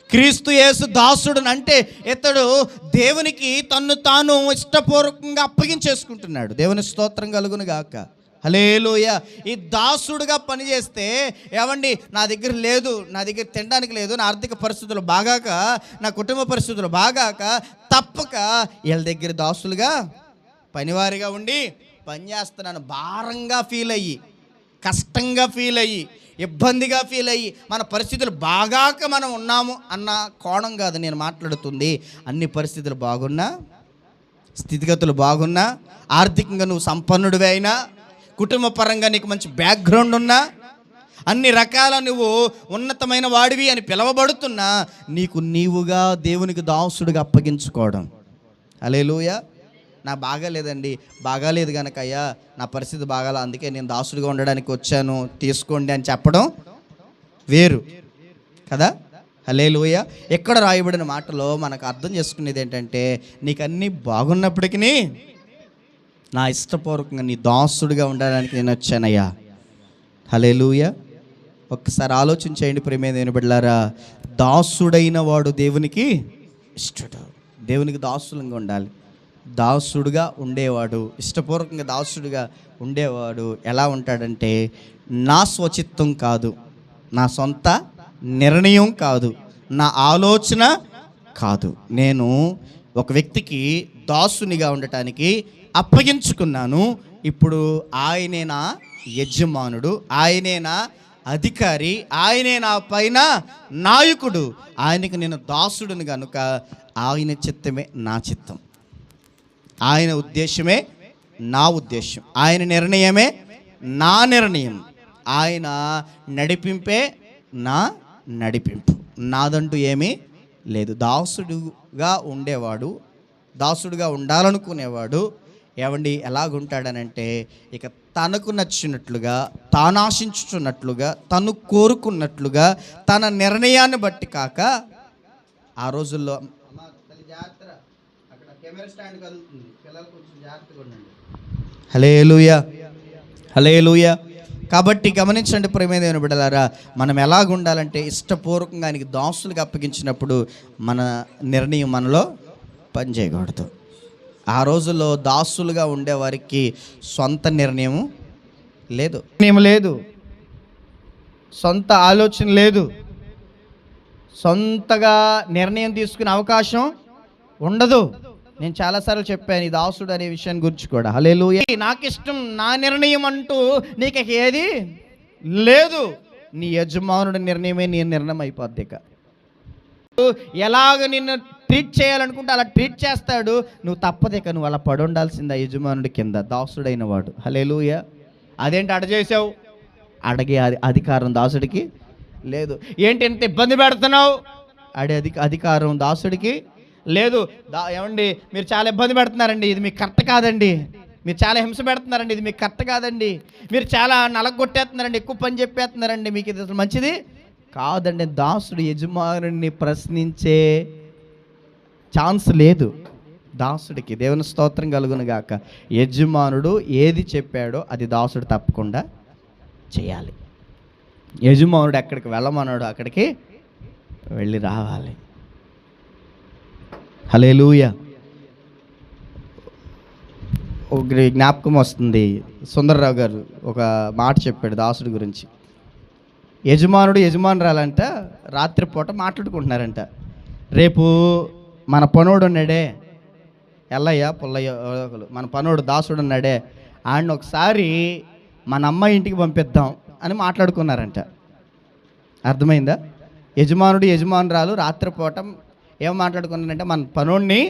క్రీస్తు యేసు దాసుడును అంటే ఇతడు దేవునికి తన్ను తాను ఇష్టపూర్వకంగా అప్పగించేసుకుంటున్నాడు. దేవుని స్తోత్రం కలుగును గాక. హల్లెలూయా. ఈ దాసుడుగా పనిచేస్తే నా దగ్గర లేదు, నా దగ్గర తినడానికి లేదు, నా ఆర్థిక పరిస్థితులు బాగాక, నా కుటుంబ పరిస్థితులు బాగాక తప్పక వీళ్ళ దగ్గర దాసులుగా పనివారిగా ఉండి పని చేస్తున్నాను భారంగా ఫీల్ అయ్యి, కష్టంగా ఫీల్ అయ్యి, ఇబ్బందిగా ఫీల్ అయ్యి, మన పరిస్థితులు బాగాక మనం ఉన్నాము అన్న కోణం కాదు నేను మాట్లాడుతుంది. అన్ని పరిస్థితులు బాగున్నా, స్థితిగతులు బాగున్నా, ఆర్థికంగా నువ్వు సంపన్నుడివి అయినా, కుటుంబ పరంగా నీకు మంచి బ్యాక్గ్రౌండ్ ఉన్నా, అన్ని రకాల నువ్వు ఉన్నతమైన వాడివి అని పిలవబడుతున్నా, నీకు నీవుగా దేవునికి దాసుడిగా అప్పగించుకోవడం. హల్లెలూయా. నా బాగాలేదండి, బాగాలేదు కనుక అయ్యా నా పరిస్థితి బాగాలే, అందుకే నేను దాసుడిగా ఉండడానికి వచ్చాను, తీసుకోండి అని చెప్పడం వేరు కదా. హల్లెలూయా. ఎక్కడ రాయబడిన మాటలో మనకు అర్థం చేసుకునేది ఏంటంటే, నీకు అన్నీ బాగున్నప్పటికీ నా ఇష్టపూర్వకంగా నీ దాసుడిగా ఉండడానికి నేను వచ్చానయ్యా. హల్లెలూయా. ఒక్కసారి ఆలోచించేయండి ప్రియమైన దేవుని బిడ్డలారా, దాసుడైన వాడు దేవునికి ఇష్టడు. దేవునికి దాసులంగా ఉండాలి. దాసుడుగా ఉండేవాడు, ఇష్టపూర్వకంగా దాసుడుగా ఉండేవాడు ఎలా ఉంటాడంటే, నా స్వచిత్తం కాదు, నా సొంత నిర్ణయం కాదు, నా ఆలోచన కాదు, నేను ఒక వ్యక్తికి దాసునిగా ఉండటానికి అప్పగించుకున్నాను. ఇప్పుడు ఆయనే నా యజమానుడు, ఆయనే నా అధికారి, ఆయనే నా పైన నాయకుడు, ఆయనకు నేను దాసుడుని కనుక ఆయన చిత్తమే నా చిత్తం, ఆయన ఉద్దేశమే నా ఉద్దేశం, ఆయన నిర్ణయమే నా నిర్ణయం, ఆయన నడిపింపే నా నడిపింపు, నాదంటూ ఏమీ లేదు. దాసుడుగా ఉండేవాడు, దాసుడుగా ఉండాలనుకునేవాడు ఏమండి ఎలాగుంటాడనంటే, ఇక తనకు నచ్చినట్లుగా, తాను ఆశించుచున్నట్లుగా, తను కోరుకున్నట్లుగా, తన నిర్ణయాన్ని బట్టి కాక, ఆ రోజుల్లో అక్కడ కెమెరా స్టాండ్ కదులుతుంది, పిల్లలు కొంచెం జాగ్రత్తగా ఉండండి. హల్లెలూయా, హల్లెలూయా. కాబట్టి గమనించండి ప్రియమైన దేవుని బిడ్డలారా, మనం ఎలాగుండాలంటే, ఇష్టపూర్వకంగా ఆయనకి దాసులుగా అప్పగించినప్పుడు మన నిర్ణయం మనలో పనిచేయకూడదు. ఆ రోజుల్లో దాసులుగా ఉండేవారికి సొంత నిర్ణయం లేదు, సొంత ఆలోచన లేదు, సొంతగా నిర్ణయం తీసుకునే అవకాశం ఉండదు. నేను చాలాసార్లు చెప్పాను ఈ దాసుడు అనే విషయాన్ని గురించి కూడా. హల్లెలూయా. నాకు ఇష్టం, నా నిర్ణయం అంటూ నీకు ఏది లేదు, నీ యజమానుడి నిర్ణయమే నీ నిర్ణయం అయిపోద్ది. ఇక ఎలాగ నిన్ను ట్రీట్ చేయాలనుకుంటే అలా ట్రీట్ చేస్తాడు, నువ్వు తప్పదిక నువ్వు అలా పడి ఉండాల్సింది ఆ యజమానుడి కింద, దాసుడైన వాడు. హల్లెలూయా. అదేంటి అడ చేసావు, అడిగే అధికారం దాసుడికి లేదు. ఏంటి ఎంత ఇబ్బంది పెడుతున్నావు, అధికారం దాసుడికి లేదు. ఏమండి మీరు చాలా ఇబ్బంది పెడుతున్నారండి, ఇది మీకు కరెక్ట్ కాదండి, మీరు చాలా హింస పెడుతున్నారండి, ఇది మీకు కరెక్ట్ కాదండి, మీరు చాలా నలగొట్టేస్తున్నారండి, ఎక్కువ పని చెప్పేస్తున్నారండి, మీకు ఇది అసలు మంచిది కాదండి. దాసుడు యజమానుడిని ప్రశ్నించే ఛాన్స్ లేదు దాసుడికి. దేవుని స్తోత్రం కలుగును గాక. యజమానుడు ఏది చెప్పాడో అది దాసుడు తప్పకుండా చేయాలి. యజమానుడు ఎక్కడికి వెళ్ళమన్నాడు అక్కడికి వెళ్ళి రావాలి. హల్లెలూయా. ఒక జ్ఞాపకం వస్తుంది, సుందరరావు గారు ఒక మాట చెప్పాడు దాసుడి గురించి. యజమానుడు యజమానురాలంట రాత్రిపూట మాట్లాడుకుంటున్నారంట, రేపు మన పనోడు ఉన్నాడే ఎల్లయ్య పుల్లయ్య, మన పనోడు దాసుడు ఉన్నాడే, ఆయన ఒకసారి మన అమ్మాయి ఇంటికి పంపిద్దాం అని మాట్లాడుకున్నారంట. అర్థమైందా? యజమానుడు యజమానురాలు రాత్రిపూట ఏం మాట్లాడుకున్నారంటే, మన పనోడిని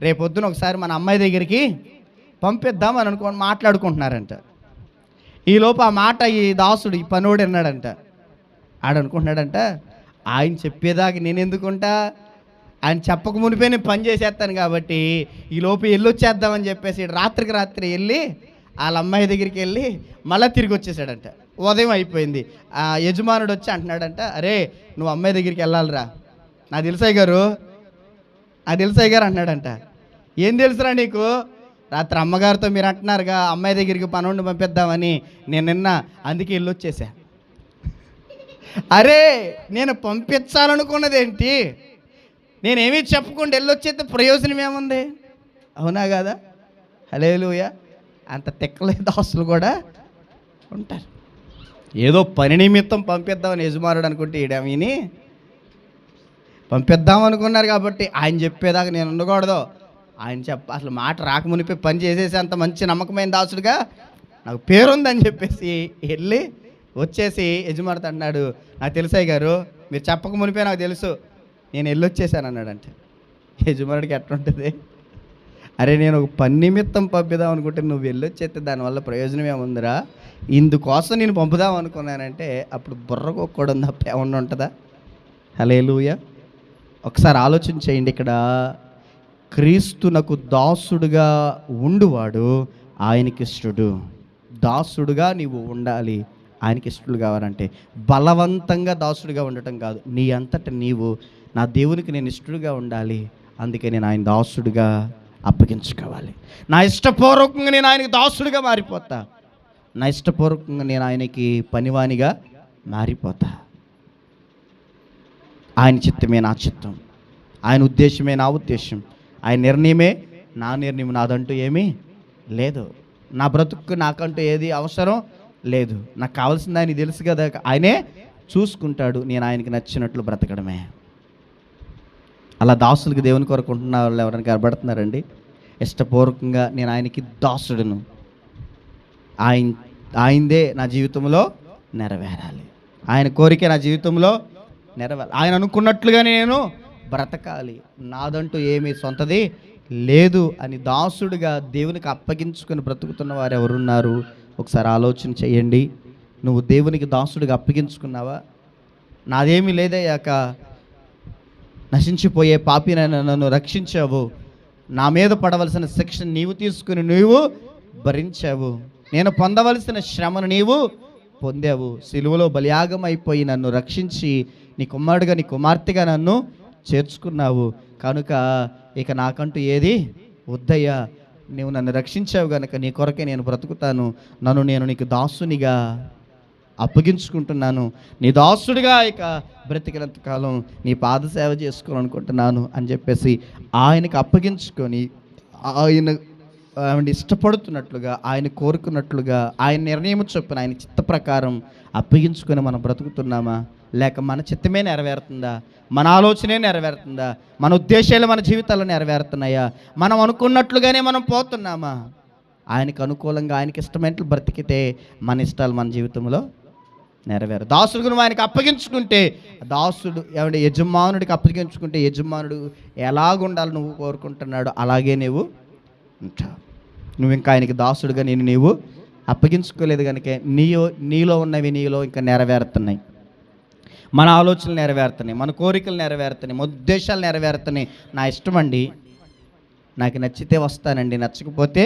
రేపొద్దున ఒకసారి మన అమ్మాయి దగ్గరికి పంపిద్దాం అని మాట్లాడుకుంటున్నారంట. ఈలోపు ఆ మాట ఈ దాసుడు ఈ పనోడు అన్నాడంట. ఆడనుకుంటున్నాడంట, ఆయన చెప్పేదాకా నేను ఎందుకుంటా, ఆయన చెప్పక మునిపే నేను పని చేసేస్తాను కాబట్టి ఈలోపు వెళ్ళొచ్చేద్దామని చెప్పేసి రాత్రికి రాత్రి వెళ్ళి వాళ్ళ అమ్మాయి దగ్గరికి వెళ్ళి మళ్ళీ తిరిగి వచ్చేసాడంట. ఉదయం అయిపోయింది. ఆ యజమానుడు వచ్చి అంటున్నాడంట, అరే నువ్వు అమ్మాయి దగ్గరికి వెళ్ళాలిరా, నాకు తెలుసాయి గారు, నాకు తెలుసాయి గారు అంటున్నాడంట. ఏం తెలుసురా నీకు, రాత్రి అమ్మగారితో మీరు అంటున్నారుగా అమ్మాయి దగ్గరికి పనుండి పంపిద్దామని, నేను నిన్న అందుకే వెళ్ళొచ్చేసా. అరే నేను పంపించాలనుకున్నదేంటి, నేనేమీ చెప్పకుండా వెళ్ళొచ్చేస్తే ప్రయోజనం ఏముంది, అవునా కదా? హల్లెలూయా. అంత తిక్కలే దాసులు కూడా ఉంటారు. ఏదో పని నిమిత్తం పంపిద్దామని యజమానుడు అనుకుంటే ఈడమీని పంపిద్దాం అనుకున్నారు కాబట్టి ఆయన చెప్పేదాకా నేను ఉండకూడదు, ఆయన అసలు మాట రాకమునిపై పని చేసేసి అంత మంచి నమ్మకమైన దాసుడుగా నాకు పేరుందని చెప్పేసి వెళ్ళి వచ్చేసి యజమానితో అన్నాడు, నాకు తెలుసాయి గారు, మీరు చెప్పక మునిపే నాకు తెలుసు, నేను వెళ్ళొచ్చేసాను అన్నాడంటే. యజమానుడికి ఎట్లుంటుంది? అరే నేను ఒక పని నిమిత్తం పంపిద్దాం అనుకుంటే నువ్వు వెళ్ళొచ్చేస్తే దానివల్ల ప్రయోజనం ఏముందిరా, ఇందుకోసం నేను పంపుదాం అనుకున్నానంటే అప్పుడు బుర్రకోక్కూడదు తప్ప ఏమన్నా ఉంటుందా? హల్లెలూయా. ఒకసారి ఆలోచన చేయండి. ఇక్కడ క్రీస్తునకు దాసుడుగా ఉండువాడు ఆయనకి ఇష్టడు. దాసుడుగా నీవు ఉండాలి, ఆయనకి ఇష్టలు కావాలంటే బలవంతంగా దాసుడిగా ఉండటం కాదు, నీ అంతట నీవు నా దేవునికి నేను ఇష్టడుగా ఉండాలి, అందుకే నేను ఆయన దాసుడిగా అప్పగించుకోవాలి. నా ఇష్టపూర్వకంగా నేను ఆయనకి దాసుడిగా మారిపోతా, నా ఇష్టపూర్వకంగా నేను ఆయనకి పనివానిగా మారిపోతా. ఆయన చిత్తమే నా చిత్తం, ఆయన ఉద్దేశమే నా ఉద్దేశం, ఆయన నిర్ణయమే నా నిర్ణయం, నాదంటూ ఏమీ లేదు. నా బ్రతుకు నాకంటూ ఏది అవసరం లేదు, నాకు కావాల్సింది ఆయన తెలుసు కదా, ఆయనే చూసుకుంటాడు. నేను ఆయనకి నచ్చినట్లు బ్రతకడమే. అలా దాసులకి దేవుని కొరకు ఉంటున్న వాళ్ళు ఎవరైనా కనబడుతున్నారండి? ఇష్టపూర్వకంగా నేను ఆయనకి దాసుడును, ఆయనదే నా జీవితంలో నెరవేరాలి, ఆయన కోరిక నా జీవితంలో నెరవేరాలి, ఆయన అనుకున్నట్లుగానే నేను బ్రతకాలి, నాదంటూ ఏమీ సొంతది లేదు అని దాసుడిగా దేవునికి అప్పగించుకొని బ్రతుకుతున్న వారు ఎవరున్నారు? ఒకసారి ఆలోచన చేయండి. నువ్వు దేవునికి దాసుడిగా అప్పగించుకున్నావా? నాదేమీ లేదయ్యాక నశించిపోయే పాపినైనా నన్ను రక్షించావు, నా మీద పడవలసిన శిక్ష నీవు తీసుకుని నీవు భరించావు, నేను పొందవలసిన శ్రమను నీవు పొందావు, సిలువలో బలియాగం అయిపోయి నన్ను రక్షించి నీ కుమారుడిగా నీ కుమార్తెగా నన్ను చేర్చుకున్నావు, కనుక ఇక నాకంటూ ఏది వద్దయ్యా, నీవు నన్ను రక్షించావు కనుక నీ కొరకే నేను బ్రతుకుతాను, నేను నీకు దాసునిగా అప్పగించుకుంటున్నాను, నీ దాసుడిగా ఇక బ్రతికినంత కాలం నీ పాద సేవ చేసుకోవాలనుకుంటున్నాను అని చెప్పేసి ఆయనకు అప్పగించుకొని ఆయన ఇష్టపడుతున్నట్లుగా, ఆయన కోరుకున్నట్లుగా, ఆయన నిర్ణయం చొప్పున, ఆయన చిత్త ప్రకారం అప్పగించుకొని మనం బ్రతుకుతున్నామా? లేక మన చిత్తమే నెరవేరుతుందా? మన ఆలోచనే నెరవేరుతుందా? మన ఉద్దేశాలు మన జీవితాల్లో నెరవేరుతున్నాయా? మనం అనుకున్నట్లుగానే మనం పోతున్నామా? ఆయనకు అనుకూలంగా ఆయనకి ఇష్టమైనట్లు బ్రతికితే మన ఇష్టాలు మన జీవితంలో నెరవేరు. దాసుడు నువ్వు ఆయనకు అప్పగించుకుంటే, దాసుడు ఏమంటే యజమానుడికి అప్పగించుకుంటే యజమానుడు ఎలాగుండాలి నువ్వు కోరుకుంటున్నాడు అలాగే నువ్వు ఉంటావు. నువ్వు ఇంకా ఆయనకి దాసుడుగా నీవు అప్పగించుకోలేదు కనుక నీలో ఉన్నవి నీలో ఇంకా నెరవేరుతున్నాయి. మన ఆలోచనలు నెరవేరుతున్నాయి, మన కోరికలు నెరవేరుతున్నాయి, మన ఉద్దేశాలు నెరవేరుతున్నాయి. నా ఇష్టం అండి, నాకు నచ్చితే వస్తానండి, నచ్చకపోతే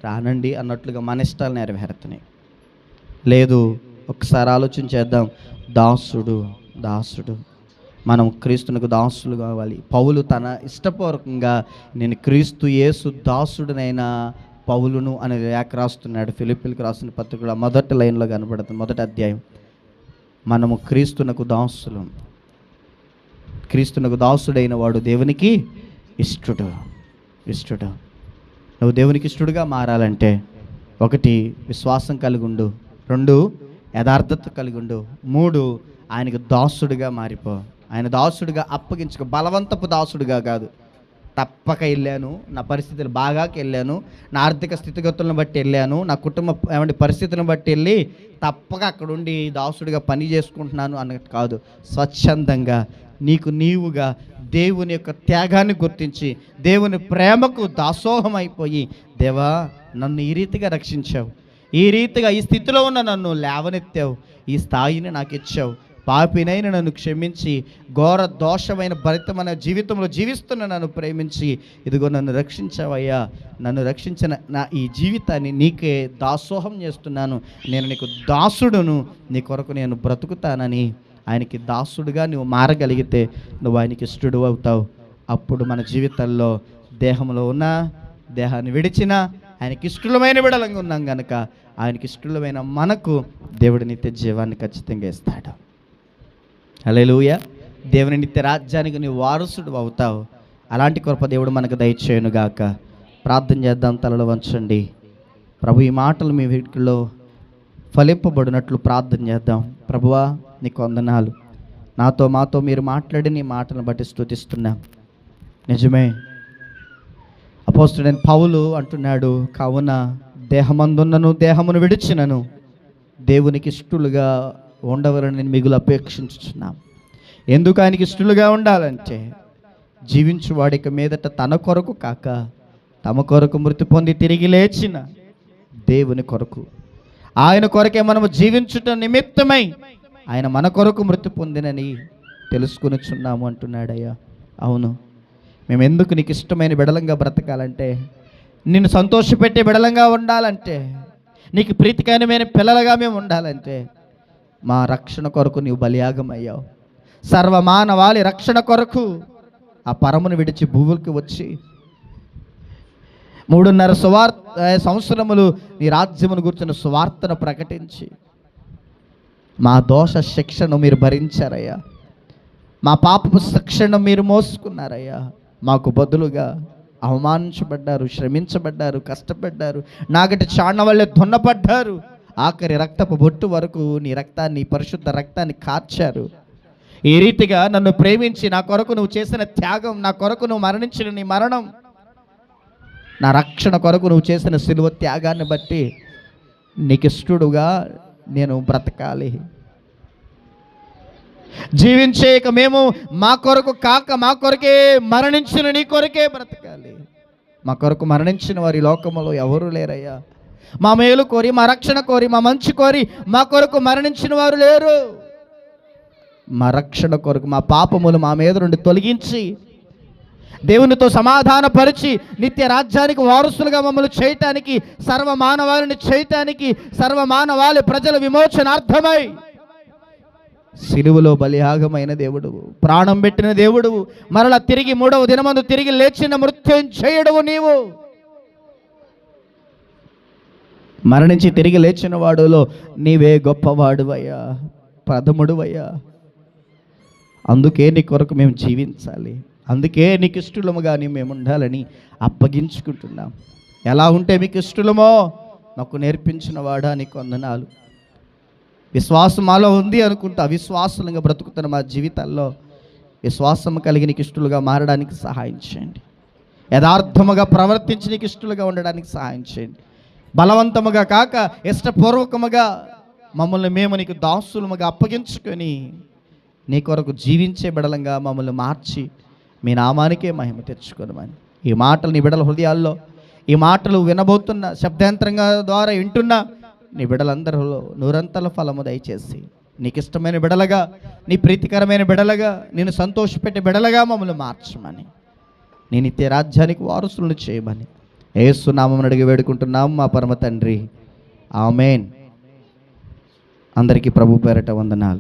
రానండి అన్నట్లుగా మన ఇష్టాలు నెరవేరుతున్నాయి. లేదు, ఒకసారి ఆలోచన చేద్దాం. దాసుడు మనం క్రీస్తునకు దాసులు కావాలి. పౌలు తన ఇష్టపూర్వకంగా నేను క్రీస్తు యేసు దాసుడునైనా పౌలును అనే లేఖ రాస్తున్నాడు. ఫిలిప్పీలకు రాసిన పత్రికలో మొదటి లైన్లో కనబడుతుంది, మొదటి అధ్యాయం. మనము క్రీస్తునకు దాసులు, క్రీస్తునకు దాసుడైన వాడు దేవునికి ఇష్టడు. నువ్వు దేవునికి ఇష్టడుగా మారాలంటే 1 విశ్వాసం కలిగి ఉండు, 2 యథార్థత కలిగి ఉండు, 3 ఆయనకు దాసుడుగా మారిపో. ఆయన దాసుడిగా అప్పగించుకో. బలవంతపు దాసుడిగా కాదు. తప్పక వెళ్ళాను, నా పరిస్థితులు బాగాకి వెళ్ళాను, నా ఆర్థిక స్థితిగతులను బట్టి వెళ్ళాను, నా కుటుంబ పరిస్థితులను బట్టి వెళ్ళి తప్పక అక్కడ ఉండి దాసుడిగా పని చేసుకుంటున్నాను అన్నట్టు కాదు. స్వచ్ఛందంగా నీవుగా దేవుని యొక్క త్యాగాన్ని గుర్తించి దేవుని ప్రేమకు దాసోహం అయిపోయి, దేవా నన్ను ఈ రీతిగా రక్షించావు, ఈ రీతిగా ఈ స్థితిలో ఉన్న నన్ను లేవనెత్తావు, ఈ స్థాయిని నాకు ఇచ్చావు, పాపినైన నన్ను క్షమించి ఘోర దోషమైన భరితమైన జీవితంలో జీవిస్తున్న నన్ను ప్రేమించి ఇదిగో నన్ను రక్షించావయ్యా, నన్ను రక్షించిన నా ఈ జీవితాన్ని నీకే దాసోహం చేస్తున్నాను, నేను నీకు దాసుడును, నీ కొరకు నేను బ్రతుకుతానని ఆయనకి దాసుడుగా నువ్వు మారగలిగితే నువ్వు ఆయనకి ఇష్టడు అవుతావు. అప్పుడు మన జీవితాల్లో దేహంలో ఉన్న దేహాన్ని విడిచిన ఆయనకి ఇష్టమైన విడలంగా ఉన్నాం కనుక ఆయనకి ఇష్టమైన మనకు దేవుడి నిత్య జీవాన్ని ఖచ్చితంగా ఇస్తాడు. హల్లెలూయా. దేవుని నిత్య రాజ్యానికి నీవు వారసుడు అవుతావు. అలాంటి కృప దేవుడు మనకు దయచేయునుగాక. ప్రార్థన చేద్దాం. తలలో వంచండి. ప్రభు ఈ మాటలు మీ వీటిలో ఫలింపబడినట్లు ప్రార్థన చేద్దాం. ప్రభువా నీకు వందనాలు, మాతో మీరు మాట్లాడి నీ మాటలను బట్టి స్తుతిస్తున్నాం. నిజమే, అపోస్తుడైన పౌలు అంటున్నాడు, కావున దేహమందున్నను దేహమును విడిచినను దేవునికి ఇష్టలుగా ఉండవలని నేను మిగులు అపేక్షించుచున్నాను. ఎందుకు ఆయనకి ఇష్టలుగా ఉండాలంటే జీవించు వాడిక మీదట తన కొరకు కాక తమ కొరకు మృతి పొంది తిరిగి లేచిన దేవుని కొరకు, ఆయన కొరకే మనము జీవించుట నిమిత్తమై ఆయన మన కొరకు మృతి పొందినని తెలుసుకొనిచున్నాము అంటున్నాడయ్యా. అవును, మేము ఎందుకు నీకు ఇష్టమైన బిడలంగా బ్రతకాలంటే, నిన్ను సంతోషపెట్టే బిడలంగా ఉండాలంటే, నీకు ప్రీతికరమైన పిల్లలుగా మేము ఉండాలంటే మా రక్షణ కొరకు నీవు బలియాగం అయ్యావు. సర్వమానవాళి రక్షణ కొరకు ఆ పరమును విడిచి భూములకి వచ్చి 3.5 సంవత్సరములు నీ రాజ్యమును గురించిన సువార్తను ప్రకటించి మా దోష శిక్షను మీరు భరించారయ్యా. మా పాపపు శిక్షను మీరు మోసుకున్నారయ్యా. మాకు బదులుగా అవమానించబడ్డారు, శ్రమించబడ్డారు, కష్టపడ్డారు, నాగటి చాణ వల్లే దున్నపడ్డారు. ఆఖరి రక్తపు బొట్టు వరకు నీ రక్తాన్ని, పరిశుద్ధ రక్తాన్ని కార్చారు. ఈ రీతిగా నన్ను ప్రేమించి నా కొరకు నువ్వు చేసిన త్యాగం, నా కొరకు నువ్వు మరణించిన నీ మరణం, నా రక్షణ కొరకు నువ్వు చేసిన సిలువ త్యాగాన్ని బట్టి నీకు ఇష్టడుగా నేను బ్రతకాలి. జీవించేక మేము మా కొరకు కాక మా కొరకే మరణించిన నీ కొరకే బ్రతకాలి. మా కొరకు మరణించిన వారి లోకములో ఎవరు లేరయ్యా. మా మేలు కోరి, మా రక్షణ కోరి, మా మంచి కోరి మా కొరకు మరణించిన వారు లేరు. మా రక్షణ కొరకు మా పాపములు మా మీద నుండి తొలగించి దేవునితో సమాధానపరిచి నిత్య రాజ్యానికి వారసులుగా మమ్మల్ని చేయటానికి, సర్వమానవాళిని చేయటానికి, సర్వమానవాళి ప్రజల విమోచనార్థమై సిలువలో బలియాగమైన దేవుడు, ప్రాణం పెట్టిన దేవుడు, మరలా తిరిగి 3వ దినమందు తిరిగి లేచిన మృత్యుంజయుడవు నీవు. మరణించి తిరిగి లేచిన వాడులో నీవే గొప్పవాడువయ్యా, ప్రథముడువయ్యా. అందుకే నీ కొరకు మేము జీవించాలి, అందుకే నీకు ఇష్టలముగా మేము ఉండాలని అప్పగించుకుంటున్నాం. ఎలా ఉంటే మీకు ఇష్టలమో మాకు నేర్పించిన వాడా నీకు వందనాలు. విశ్వాసం మాలో ఉంది అనుకుంటా అవిశ్వాసంగా బ్రతుకుతున్న మా జీవితాల్లో విశ్వాసం కలిగి నీకు ఇష్టలుగా మారడానికి సహాయం చేయండి. యథార్థముగా ప్రవర్తించి నీకు ఇష్టలుగా ఉండడానికి సహాయం చేయండి. బలవంతముగా కాక ఇష్టపూర్వకముగా మమ్మల్ని మేము నీకు దాసులముగా అప్పగించుకొని నీ కొరకు జీవించే బిడలంగా మమ్మల్ని మార్చి మీ నామానికే మహిమ తెచ్చుకోనమని ఈ మాటలు నీ బిడల హృదయాల్లో, ఈ మాటలు వినబోతున్న శబ్దాంతరంగా ద్వారా వింటున్న నీ బిడలందరిలో 100 ఫలము దయచేసి నీకు ఇష్టమైన బిడలగా, నీ ప్రీతికరమైన బిడలగా, నేను సంతోషపెట్టే బిడలగా మమ్మల్ని మార్చమని, నీ నిత్య రాజ్యానికి వారసులను చేయమని యేసు నామమున అడిగి వేడుకుంటున్నాము మా పరమ తండ్రి. ఆమేన్. అందరికీ ప్రభు పేరట వందనాలు.